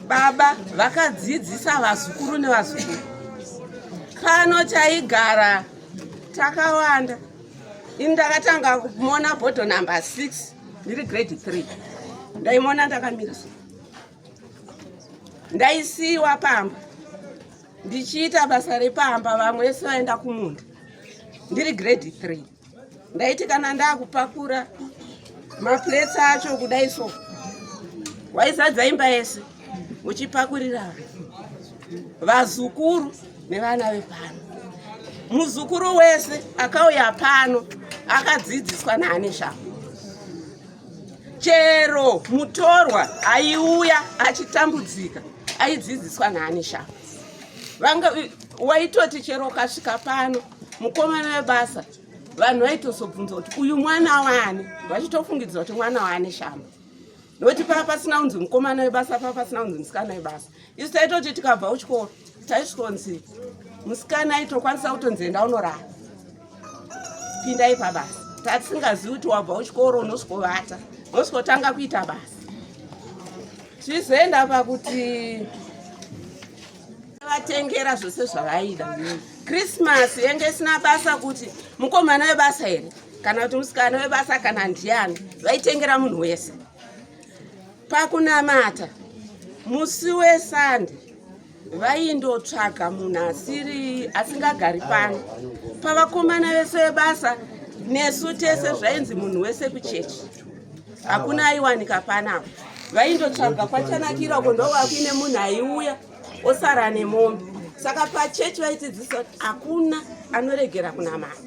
baba vakadzidzisa vazukuru nevazukuru. Pano taigara takawanda, ini ndakatanga kumona bhodho number 6 ndiri grade 3 ndaimona ndakamira ndaisiwa pamba ndichiita basa repamba vamwe vese vaenda kumunda ndiri grade 3 ndaiti kana ndakupakura maplets acho kudai so waizadza imba yese uchipakurira vazukuru nevana vepano. Muzukuru wese akauya pano akadzidziswa naani shambo. Chero mutorwa aiuya achitambudzika aidzidziswa naani shambo. Waitoti chero kasvika pano mukomana webasa vanhu vaitozobvunza kuti uyu mwana wani, vachitofungidzwa kuti mwana wani shambo. Nokuti papa pasina unzi mukomana webasa, papa pasina unzi musikana webasa. Isu taitoti tikabva kuchikoro taisvonzi musikana aitokwanisa kutonzi enda unorara pindai pabasa. Tatisingazivi kuti wabva kuchikoro unosvikovata unosvikotanga kuita basa. Tizoenda pakuti vatengera zvose zvavaida. Christmas yenge isina basa kuti mukomana webasa here kana kuti musikana webasa kana ndiani, vaitengera munhu wese. Pakunamata musi weSande vaindotsvaga munhu asingagari pano. Pavakomana vese vebasa nesu tese zvainzi munhu wese kuchechi, hakuna aiwanika panapo. Vaindotsvaga kwachanakira uko ndovakuine munhu aiuya osara nemombe. Saka pachechi vaitidzidzisa kuti hakuna anoregera kunamata.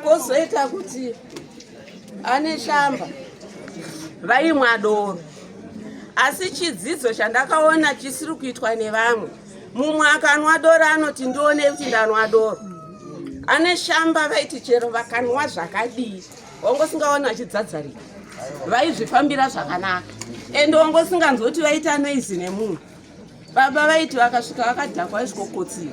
Kozoita kuti ane shamba vaimwa doro. Asi chidzidzo chandakaona chisiri kuitwa nevamwe, mumwe akanwa doro anoti ndione kuti ndanwa doro. Ane shamba vaiti chero vakanwa zvakadii wangosingaona achidzadzarika, vaizvifambira zvakanaka. Ende wangosinganzoti vaita noizi nemunhu. Baba vaiti vakasvika vakadhakwa vaisvikokotsira.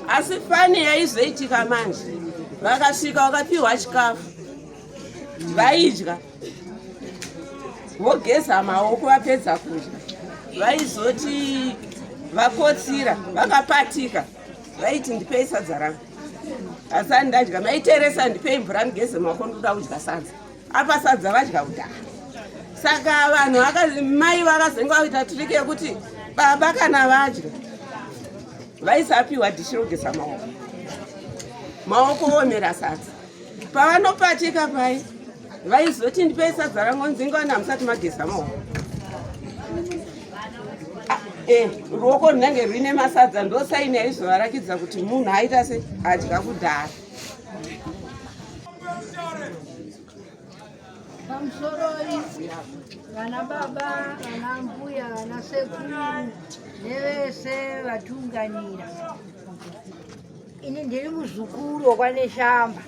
Asi fani yaizoitika manje, vakasvika vakapiwa chikafu vaidya vogeza maoko vapedza kudya. Vaizoti vakotsira vakapatika vaiti ndipei sadza rangu, asani ndadya. Maiteresa ndipei mvura ndigeze maoko ndoda kudya sadza. Apa sadza vadya kudhara. Saka vanhu mai vakazenga kuita triki yekuti baba kana vadya vaisapiwa dhishi rogeza maoko, maoko omera sadza. Pavanopatika pai vaizoti ndipei sadza rangu nzingaona musati mageza maoko. Ruoko runenge ruine masadza ndosaini yaizovarakidza kuti munhu aita se adya kudhara. Pamusorori vana baba, vana mbuya, vana sekuru nevese vatunganira. Ini ndiri muzukuru wokwane shamba.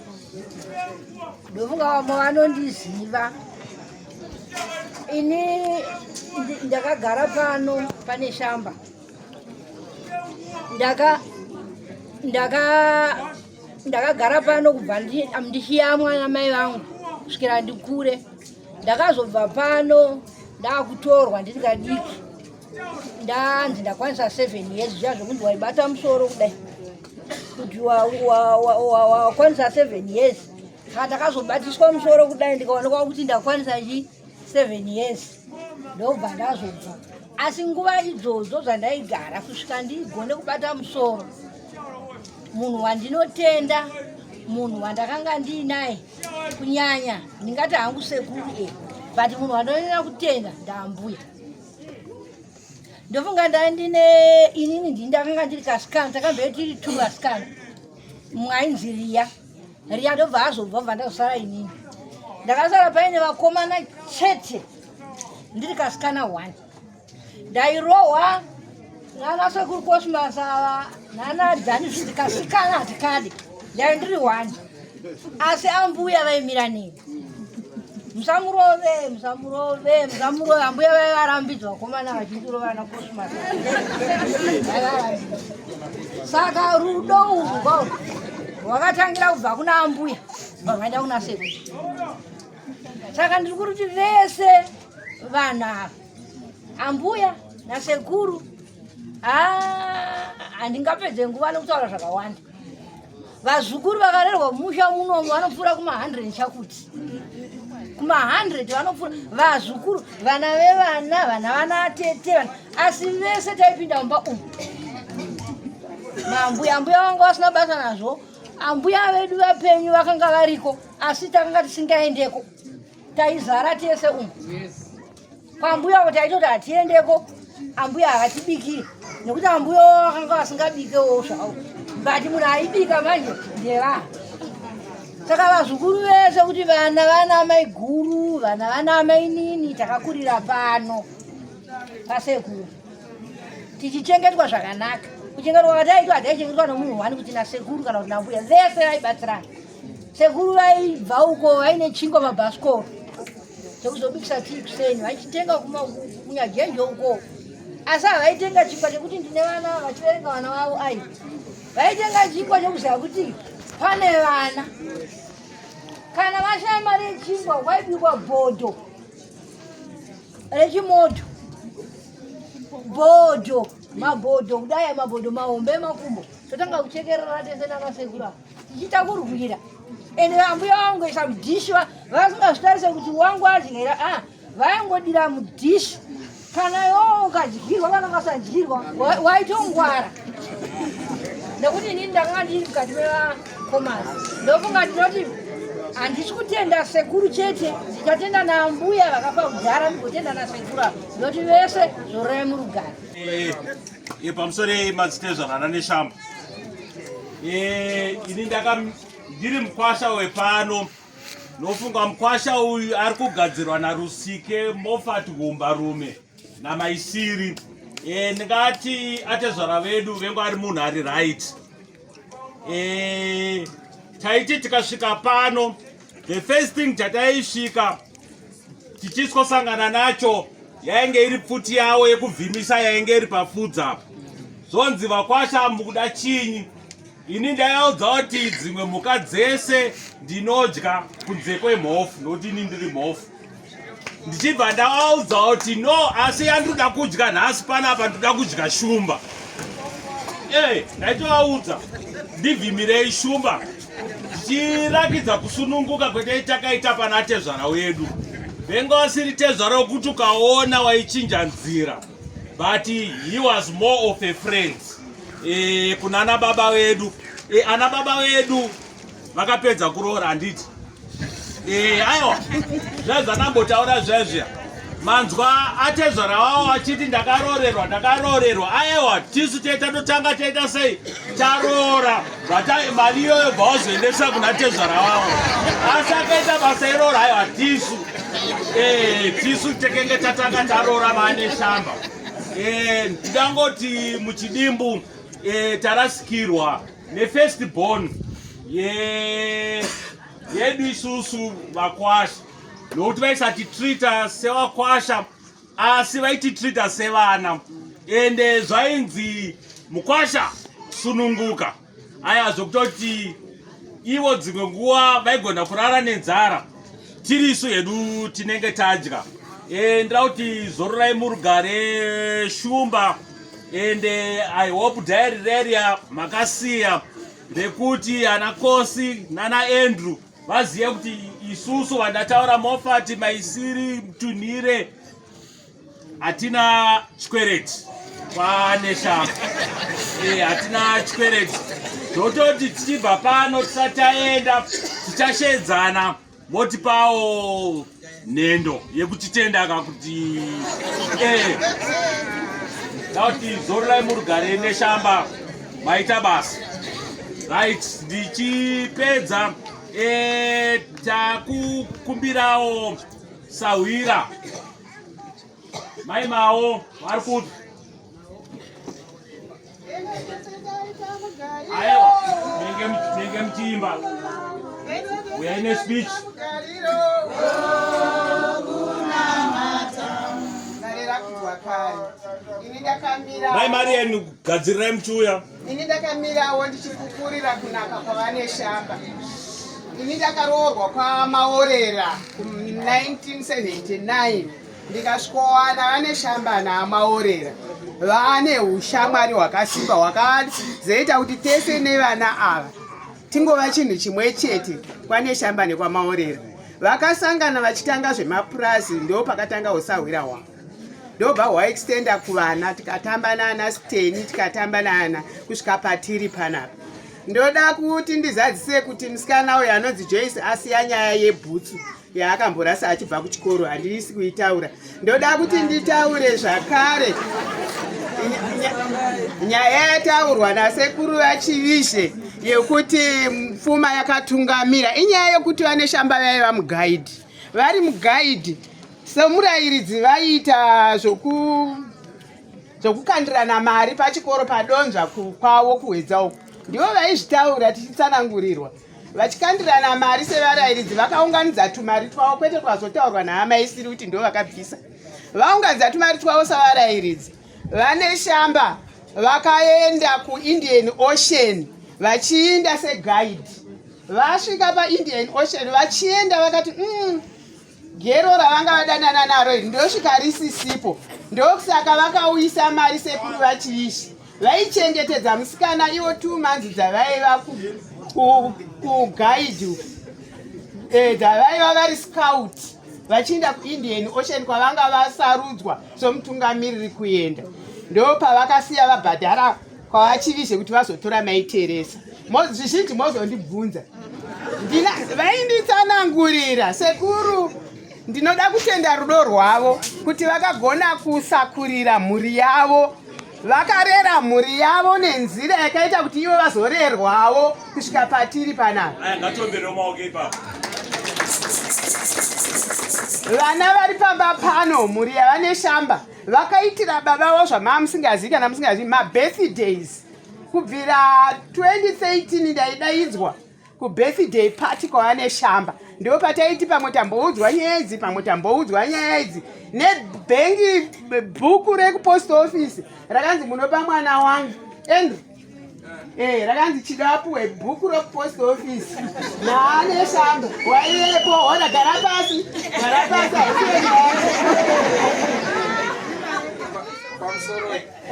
Ndofunga vamwe vanondiziva. Ini ndakagara pano pane shamba. Ndakagara pano kubva ndichiyamwa namai vangu kusvikira ndikure. Ndakazobva pano ndakutorwa ndiri kadiki. Ndanzi ndakwanisa 7 years zvazvokunzi waibata musoro kudai. Kuti wakwanisa 7 years. Saka ndakazobatiswa musoro kudai ndikaonekwa kuti ndakwanisa 7 years. Ndobva ndazobva. Asi nguva idzodzo dzandaigara kusvika ndigone kubata musoro, munhu wandinotenda, munhu wandakanga ndiinaye kunyanya ndingati hangu sekuru but munhu wandinonyanya kutenda ndambuya. Ndofunga ndandine inini ndakanga ndiri kasikana, takambe tiri 2 vasikana. Mwainzi Riya ndobva azobva bva ndasara inini. Ndakasara paine vakomana chete ndiri kasikana 1. Ndairohwa nana sekuru Cosmas nana Dhani zviti kasikana hatikadi. Ndai ndiri 1. Asi ambuya vaimira nini. Musamurove ambuya vaivarambidzwa vakomana vachindurova na Cosmas. Saka rudo urwu rwakatangira kubva kuna ambuya rwaenda kuna sekuru. Saka ndiri kuti vese vanhu ava ambuya nasekuru handingapedze nguva nokutaura zvakawanda. vazukuru vakarerwa musha munomu vanopfuura kuma100 chakuti kuma100 vanopfuura vazukuru vana vevana vana vana tete vana asi vese taipinda mumba umu mambuya vangu vasina basa nazvo ambuya vedu vapenyu vakanga variko asi takanga tisingaendeko taizara tese umu kwambuya kuti taitoti hatiendeko ambuya hakatibikire nekuti ambuya vakanga vasingabikewo zvavo bati munhu aibika manje ndevana saka vazukuru vese kuti vana amai guru vana amai nini takakurira pano pasekuru tichichengetwa zvakanaka kuchengetwa kwataitwa hataichengetwa nomunhu wani kuti nasekuru kana kuti nambuya vese vaibatsirana sekuru vaibva uko vaine chingwa mabhasikoro chekuzobikisa tii kuseni vaichitenga kunyajenje uko asi havaitenga chingwa chekuti ndine vana vachiverenga vana vavo ai vaitenga chingwa chekuziva kuti pane vana kana vashaya mari yechingwa kwaibikwa bhodho rechimoto bhodho mabhodho kudai mabhodho mahombe makumbo totanga kuchekerera tese navasekura tichitakurwira ende ambuya vangoisa mudhishi vasingazvitarise kuti wangu adyira vaingodira mudhishi kana iwo ukadyirwa kana ukasadyirwa waitongwara nekuti inini ndakanga ndiri mukati mevakomasi ndofunga ndinoti handisi kutenda sekuru chete ndichatenda naambuya vakafa kudhara ndigotenda nasekuru avo noti vese zvorai murugare pamusoro madzitezvanana neshamba ini ndiri mukwasha wepano nofunga mukwasha uyu ari kugadzirwa naRusike Moffat Gumbarume namaisiri ndingati atezvara vedu vengu ari munhu ari right taiti tikasvika pano the first thing tataisvika tichiskosangana nacho yainge iri pfuti yavo yekuvhimisa yainge iri pafudzi apa zonzi vakwasha mukuda chinyi ini ndaiudza kuti dzimwe mhuka dzese ndinodya kunze kwemhofu nokuti ini ndiri mhofu ndichibva ndaaudza kuti no asi yandinoda kudya nhasi panapa ndoda kudya shumba ndaitovaudza ndivhimirei shumba ndichirakidza kusununguka kwete takaita pana tezvara wedu venga wasiri tezvara wekuti ukaona waichinja nzira but he was more of a friend kuna ana baba wedu ana baba wedu vakapedza kuroora handiti aiwa zvazvanambotaura zvezvia manzwa atezvara wavo achiti ndakarorerwa aiwa tisu tatotanga taita sei taroora mari iyoyo bva wazoendesa kuna tezvara wavo asi akaita basa iroora aiwa tisu tekenge tatanga taroora vane shamba ndingangoti muchidimbu tarasikirwa nefirst born yedu isusu vakwasha nokuti vaisatitrita sevakwasha asi vaititrita sevana ende zvainzi mukwasha sununguka aya zvokutoti ivo dzimwe nguva vaigona kurara nenzara tirisu hedu tinenge tadya ndira kuti zororai murugare shumba ende I hope diary reria makasiya ndekuti ana Kosi nana Andrew vaziye kuti isusu vandataura Moffat maisiri Tunhire hatina chikwereti pane shamba hatina chikwereti zvototi tichibva pano tisataenda tichashedzana motipawo nhendo yekutitendaka kuti dauti zororai murugare neshamba maita basa right ndichipedza takukumbirawo Sawira mai mao vari kuti aiwa menge muchimba uyai nespeech mai Mariani kugadzirirai muchiuya ini ndakamirawo ndichipupurira kunaka kwavane shamba. Ini ndakaroorwa kwamaorera 1979 ndikasvikowana vane shamba naamaorera vane ushamwari hwakasimba hwakazoita kuti tese nevana ava tingova chinhu chimwe chete kwane Shamba nekwamaorera. Vakasangana vachitanga zvemapurasi ndo pakatanga usahwira hwavo. Ndobva hwaextenda kuvana tikatamba naana Steni tikatamba naana kusvika patiri panapa. Ndoda kuti ndizadzise kuti musikana uyu anonzi Joyce asiya nyaya yebhutsu yaakamborasa achibva kuchikoro, handisi kuitaura. Ndoda kuti nditaure zvakare nyaya yataurwa nasekuru vaChivishe yekuti pfuma yakatungamira. Inyaya yekuti vane Shamba vaiva mugaidhi. Vari mugaidhi semurairidzi vaiita zvokukandirana mari pachikoro padonzva kwavo kuhwedza uku. Ndivo vaizvitaura tichitsanangurirwa. Vachikandirana mari sevarairidzi vakaunganidza tumari twavo, kwete twazotaurwa nahama isiri kuti ndo vakabvisa. Vaunganidza tumari twavo savarairidzi. Vane Shamba vakaenda kuIndian Ocean vachiinda seguide. Vasvika paIndian Ocean vachienda vakati gero ravanga vadanana naro ndosvika risisipo. Ndokusaka vakauyisa mari sekuru vaChivishe. Vaichengetedza musikana ivo 2 months dzavaiva kugaidhi, dzavaiva vari scout vachienda kuIndian Ocean kwavanga vasarudzwa somutungamiriri kuenda. Ndo pavakasiya vabhadhara kwavaChivishe kuti vazotora maiteresa. Zvizhinji mozondibvunza. Vainditsanangurira sekuru. Ndinoda kutenda rudo rwavo kuti vakagona kusakurira mhuri yavo. Vakarera mhuri yavo nenzira yakaita kuti ivo vazorerwawo kusvika patiri panapa. Vana vari pamba pano, mhuri yavane Shamba vakaitira baba vavo zvamamusingazivi kana musingazivi mabirthdays. Kubvira 2013 ndaidaidzwa kubirthday party kwavane Shamba. Ndo pataiti pamwe tamboudzwa nyaya idzi, pamwe tamboudzwa nyaya idzi. Nebhengi bhuku rekupost office rakanzi munopa mwana wangu Andrew. Rakanzi chidapuwe bhuku rekupost office naane Shamba. Waiyepo, hona gara pasi.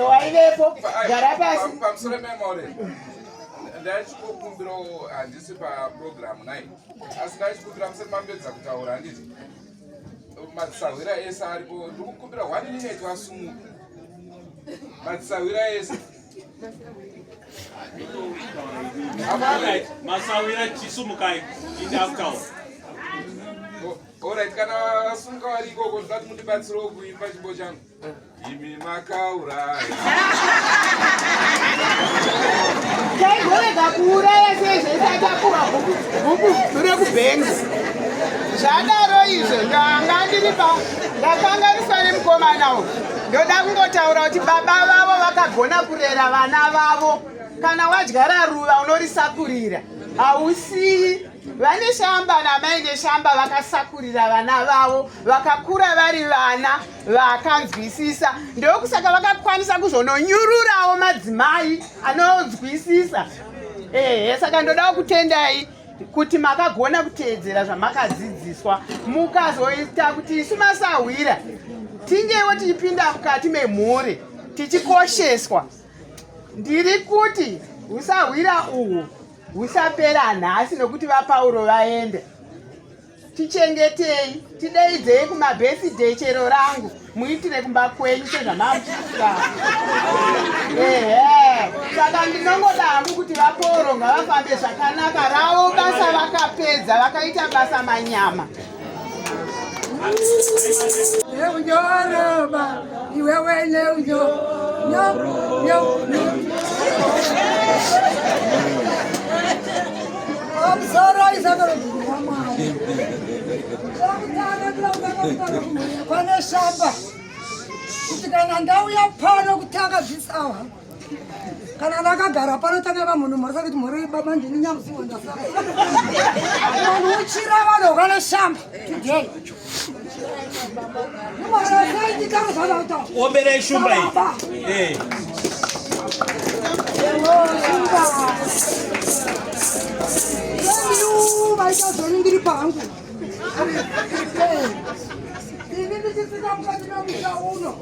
Waiyepo, gara pasi. Pamsoro memore. Ndachikukumbira handisi paprogramu nai. Asi ndachikumbira musati mambedza kutaura handiti. Madzisahwira ese aripo. Ndikukumbira 1 minute wasumuka. Madzisahwira ese. Masawira chisumukai indakutaura. Alright, kana vasumuka vari ikoko ndingati mundibatsirewo kuimba chimbo changu. Imi makauraya. Taigorega kuuraya sezvaisatapuwa bhuku rekubhengi. Zvadaro izvo ndanga ndakanganiswa nemukomana uyu. Ndoda kungotaura kuti baba vavo vakagona kurera vana vavo. Kana wadyara ruva unorisakurira. Hausiyi. Vane Shamba namaine Shamba vakasakurira vana vavo, vakakura vari vana vakanzwisisa. Ndokusaka vakakwanisa kuzononyururawo madzimai anonzwisisa. Saka ndoda kutendai kuti makagona kuteedzera zvamakadzidziswa, mukazoita kuti isu masahwira tingewo tichipinda mukati memhuri tichikosheswa. Ndiri kuti usahwira uhwo husapera nhasi nokuti vaPauro vaende. Tichengetei, tidaidzei kumabirthday chero rangu, muitire kumba kwenyu sezvamamuchita. Saka ndinongoda hangu kuti vaPauro ngavafambe zvakanaka, ravo basa vakapedza, vakaita basa manyama. Neunjoroba, iwewe neunjo. I'm sorry, Pane Shamba. Kutikana ndau ya pano kutanga zvisawa. Kana nakagara pano tanga vamunhu marisa kuti mhuri baba ndini nyamusiwo ndasara. Munhu uchira vanhu kana Shamba today. Oberei Shumba aí. Vai ndiri pangu. Ndikufika mukati memusha uno.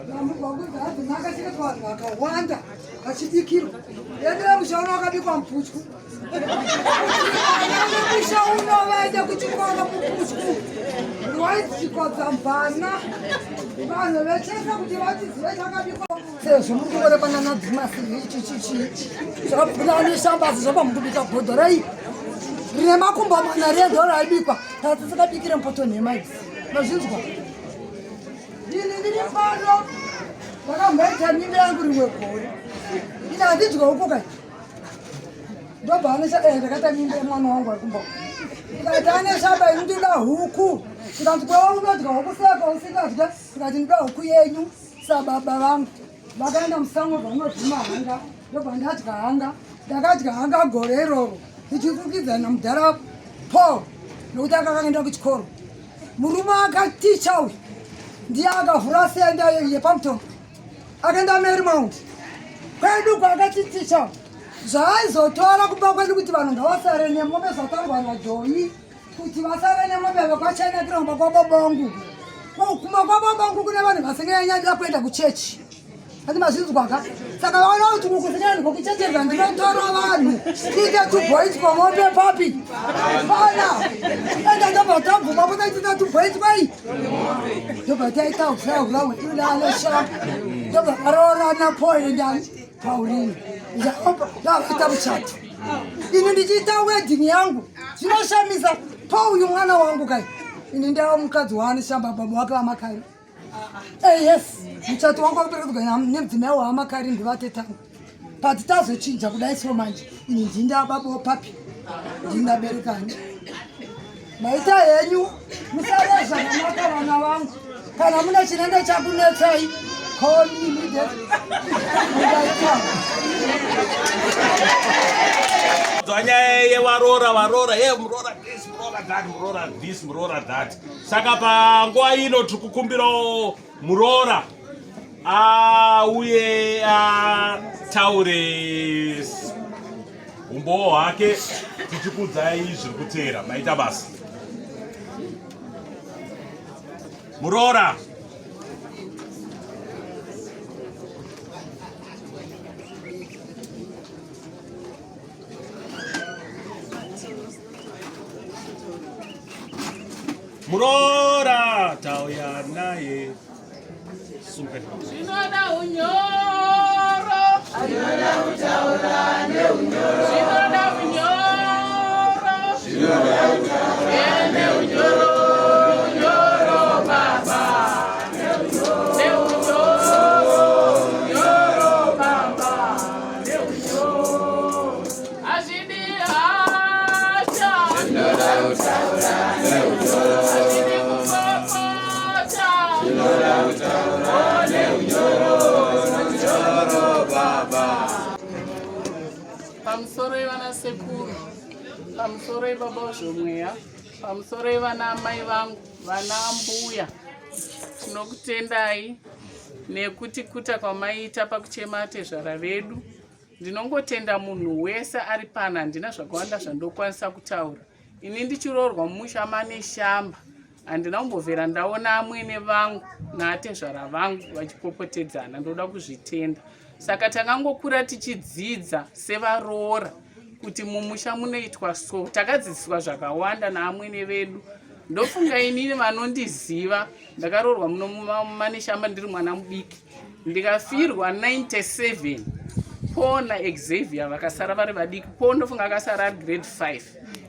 Namugwangu dzati nakasvika kuvanhu vakawanda. achibikirwa yendera mushaona wakabikwa muputyu musha uno vaenda kuchikora muputyu ndiwaidzikodza mbana vanhu vechesa kuti vatizive chakabikwa sezvo muri kuona panana dhimasi ichichichi zvakabuda neshambazi zvapa mukubika bhodho rei rine makumbo mana redo raibikwa tatisakabikire mupoto nhema idzi nozvinzwa ini ndiri pano ndakamboita mimba yangu rimwe gore ini handidya huku kai ndobva ndakaita mimba yemwana wangu arikumba ndikaita ane shamba inu ndida huku ndikanzi kwewa unodya huku seka usingadya ndikati ndida huku yenyu sababa vangu vakaenda musango vanodhima hanga ndobva ndadya hanga ndakadya hanga gore iroro ndichifukidza namudhara Paul nokuti akakaenda kuchikoro murume akaticha uyu ndiye akavhura senda yepamutombo akaenda Marymount kwedu kwakatiticha zvaaizotora kuba kwedu kuti vanhu ngavasare nemombe zvatarwa naJoyi kuti vasare nemombe vekwachina kiromba kwababongu kuma kwababongu kune vanhu vasinganyanyira kuenda kuchechi ati mazvinzwaka saka vaona kuti mukuzinyani kokuchecherwa ndinotora vanhu tiite tuboits kwamombe papi fana enda ndobva tabvuma potaitita tuboits kwai ndobva taitauvyauvya wedinalesha ndobva varoorana Paul ndani Pauline ndavaita muchato ini ndichiita wedding yangu zvinoshamisa Pauyu mwana wangu kai ini ndava mukadzi waaneshamba baba wake vamakari yes muchato wangu wakuperekedzwa nemudzimai waamakari ndivatetangu but tazochinja kudai so manje ini ndinda baba wopapi ndindaberekani maita henyu musare zvakanaka vana vangu kana mune chinenge chakunetsai call me immediately Dzanyaya yevarora murora this murora that murora this murora that saka panguva ino tiri kukumbirawo murora auye ataure umbowo hwake tichikudzai zviri kuteera maita basa murora Murora tauya naye sumpe zvinoda unyoro zvinoda kutaura neunyoro zvinoda unyoro zvinoda kutaura neunyoro unyoro baba neunyoro baba neunyoro azvidi hacha zvinoda kutaura neunyoro pamusoro ivana sekuru pamusoro ibaba ozvomweya pamusoro ivana amai vangu vana mbuya tinokutendai nekuti kuta kwamaita pakuchema tezvara vedu ndinongotenda munhu wese ari pana handina zvakawanda zvandokwanisa kutaura ini ndichiroorwa mumusha mane shamba handina kumbobvera ndaona amwene vangu naatezvara vangu vachipopotedzana ndoda kuzvitenda saka takangokura tichidzidza sevaroora kuti mumusha munoitwa so takadzidziswa zvakawanda naamwene vedu ndofunga inini vanondiziva ndakaroorwa muno mane shamba ndiri mwana mudiki ndikafirwa 97 po naXavier vakasara vari vadiki po ndofunga akasara ari grade 5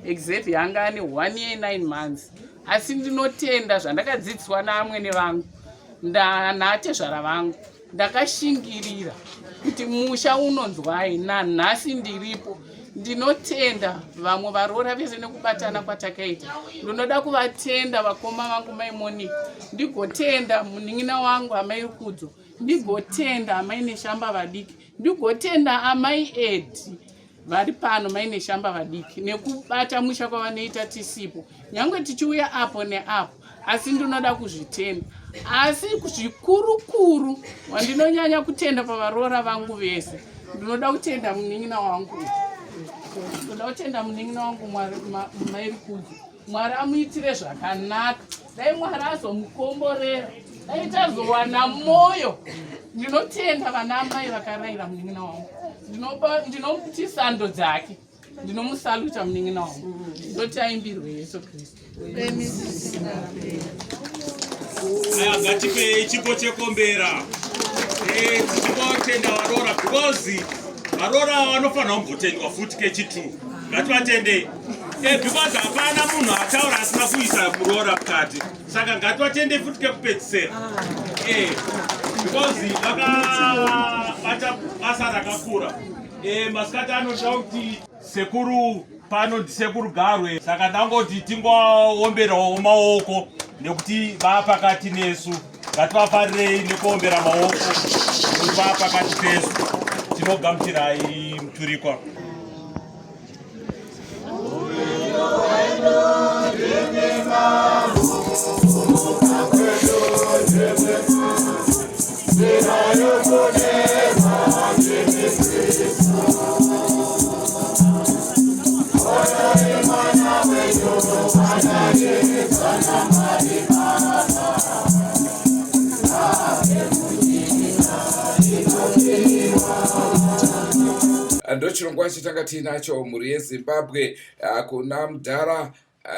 Xavier anga ane 1 year 9 months asi ndinotenda zvandakadzidziswa naamwene vangu naatezvara vangu ndakashingirira kuti musha unonzwai nanhasi ndiripo ndinotenda vamwe varoora vese nekubatana kwatakaita ndinoda kuvatenda vakoma vangu mai Monica ndigotenda munin'ina wangu amai Rukudzo ndigotenda amai Neshamba vadiki ndigotenda amai Edi vari pano maine shamba vadiki nekubata musha kwavanoita tisipo nyangwe tichiuya apo neapo asi ndinoda kuzvitenda asi zvikurukuru wandinonyanya kutenda pavaroora vangu vese ndinoda kutenda munin'ina wangu mai Rukudzo Mwari amuitire zvakanaka dai Mwari azomukomborera dai tazowana moyo ndinotenda vana mai vakarayira munin'ina wangu, ndinoti sando dzake, ndinomusaluta munin'ina wangu, ndoti aimbirwe Yesu Kristu. Aya, ngatipe chipo chekombera tichingotenda varora because varora vanofanira kumbotendwa futi kechitu. Ngativatendei because hapana munhu ataura asina kuisa murora mukati, saka ngativatendei futi kekupedzisera because vakabata basa rakakura. Masikati anoda kuti sekuru pano ndisekuru Garwe, saka ndangoti tingoomberawo maoko nekuti vapakati nesu. Ngativafarirei nekuombera maoko kuti vapakati pesu. Tinogamuchirai muturikwa. Ndochirongwa chitanga tinacho mhuri yeZimbabwe kuna Mudhara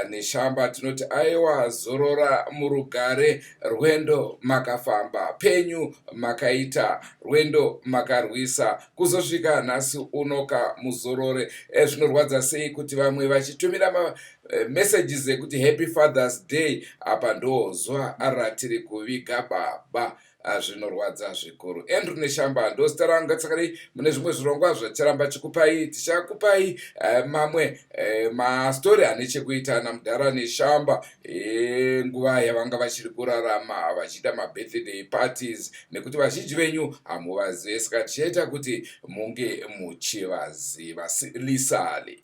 neShamba. Tinoti aiwa zorora murugare, rwendo makafamba, penyu makaita, rwendo makarwisa, kuzosvika nhasi unoka muzorore. Zvinorwadza sei kuti vamwe vachitumira messages ekuti Happy Father's Day apa ndozwa ratiri kuviga baba. Zvinorwadza zvikuru. Andrew neShamba ndozita ranga. Tsakadai mune zvimwe zvirongwa zvacharamba chikupai, tichakupai mamwe mastori ane chekuita naMudhara neShamba nguva yavanga vachiri kurarama vachiita mabirthday parties, nekuti vazhinji venyu hamuvazivi, saka tichaita kuti munge muchivaziva. Lisali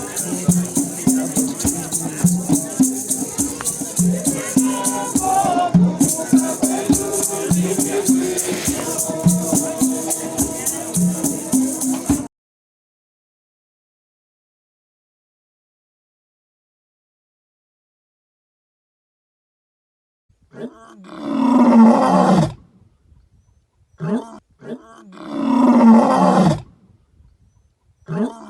Huh?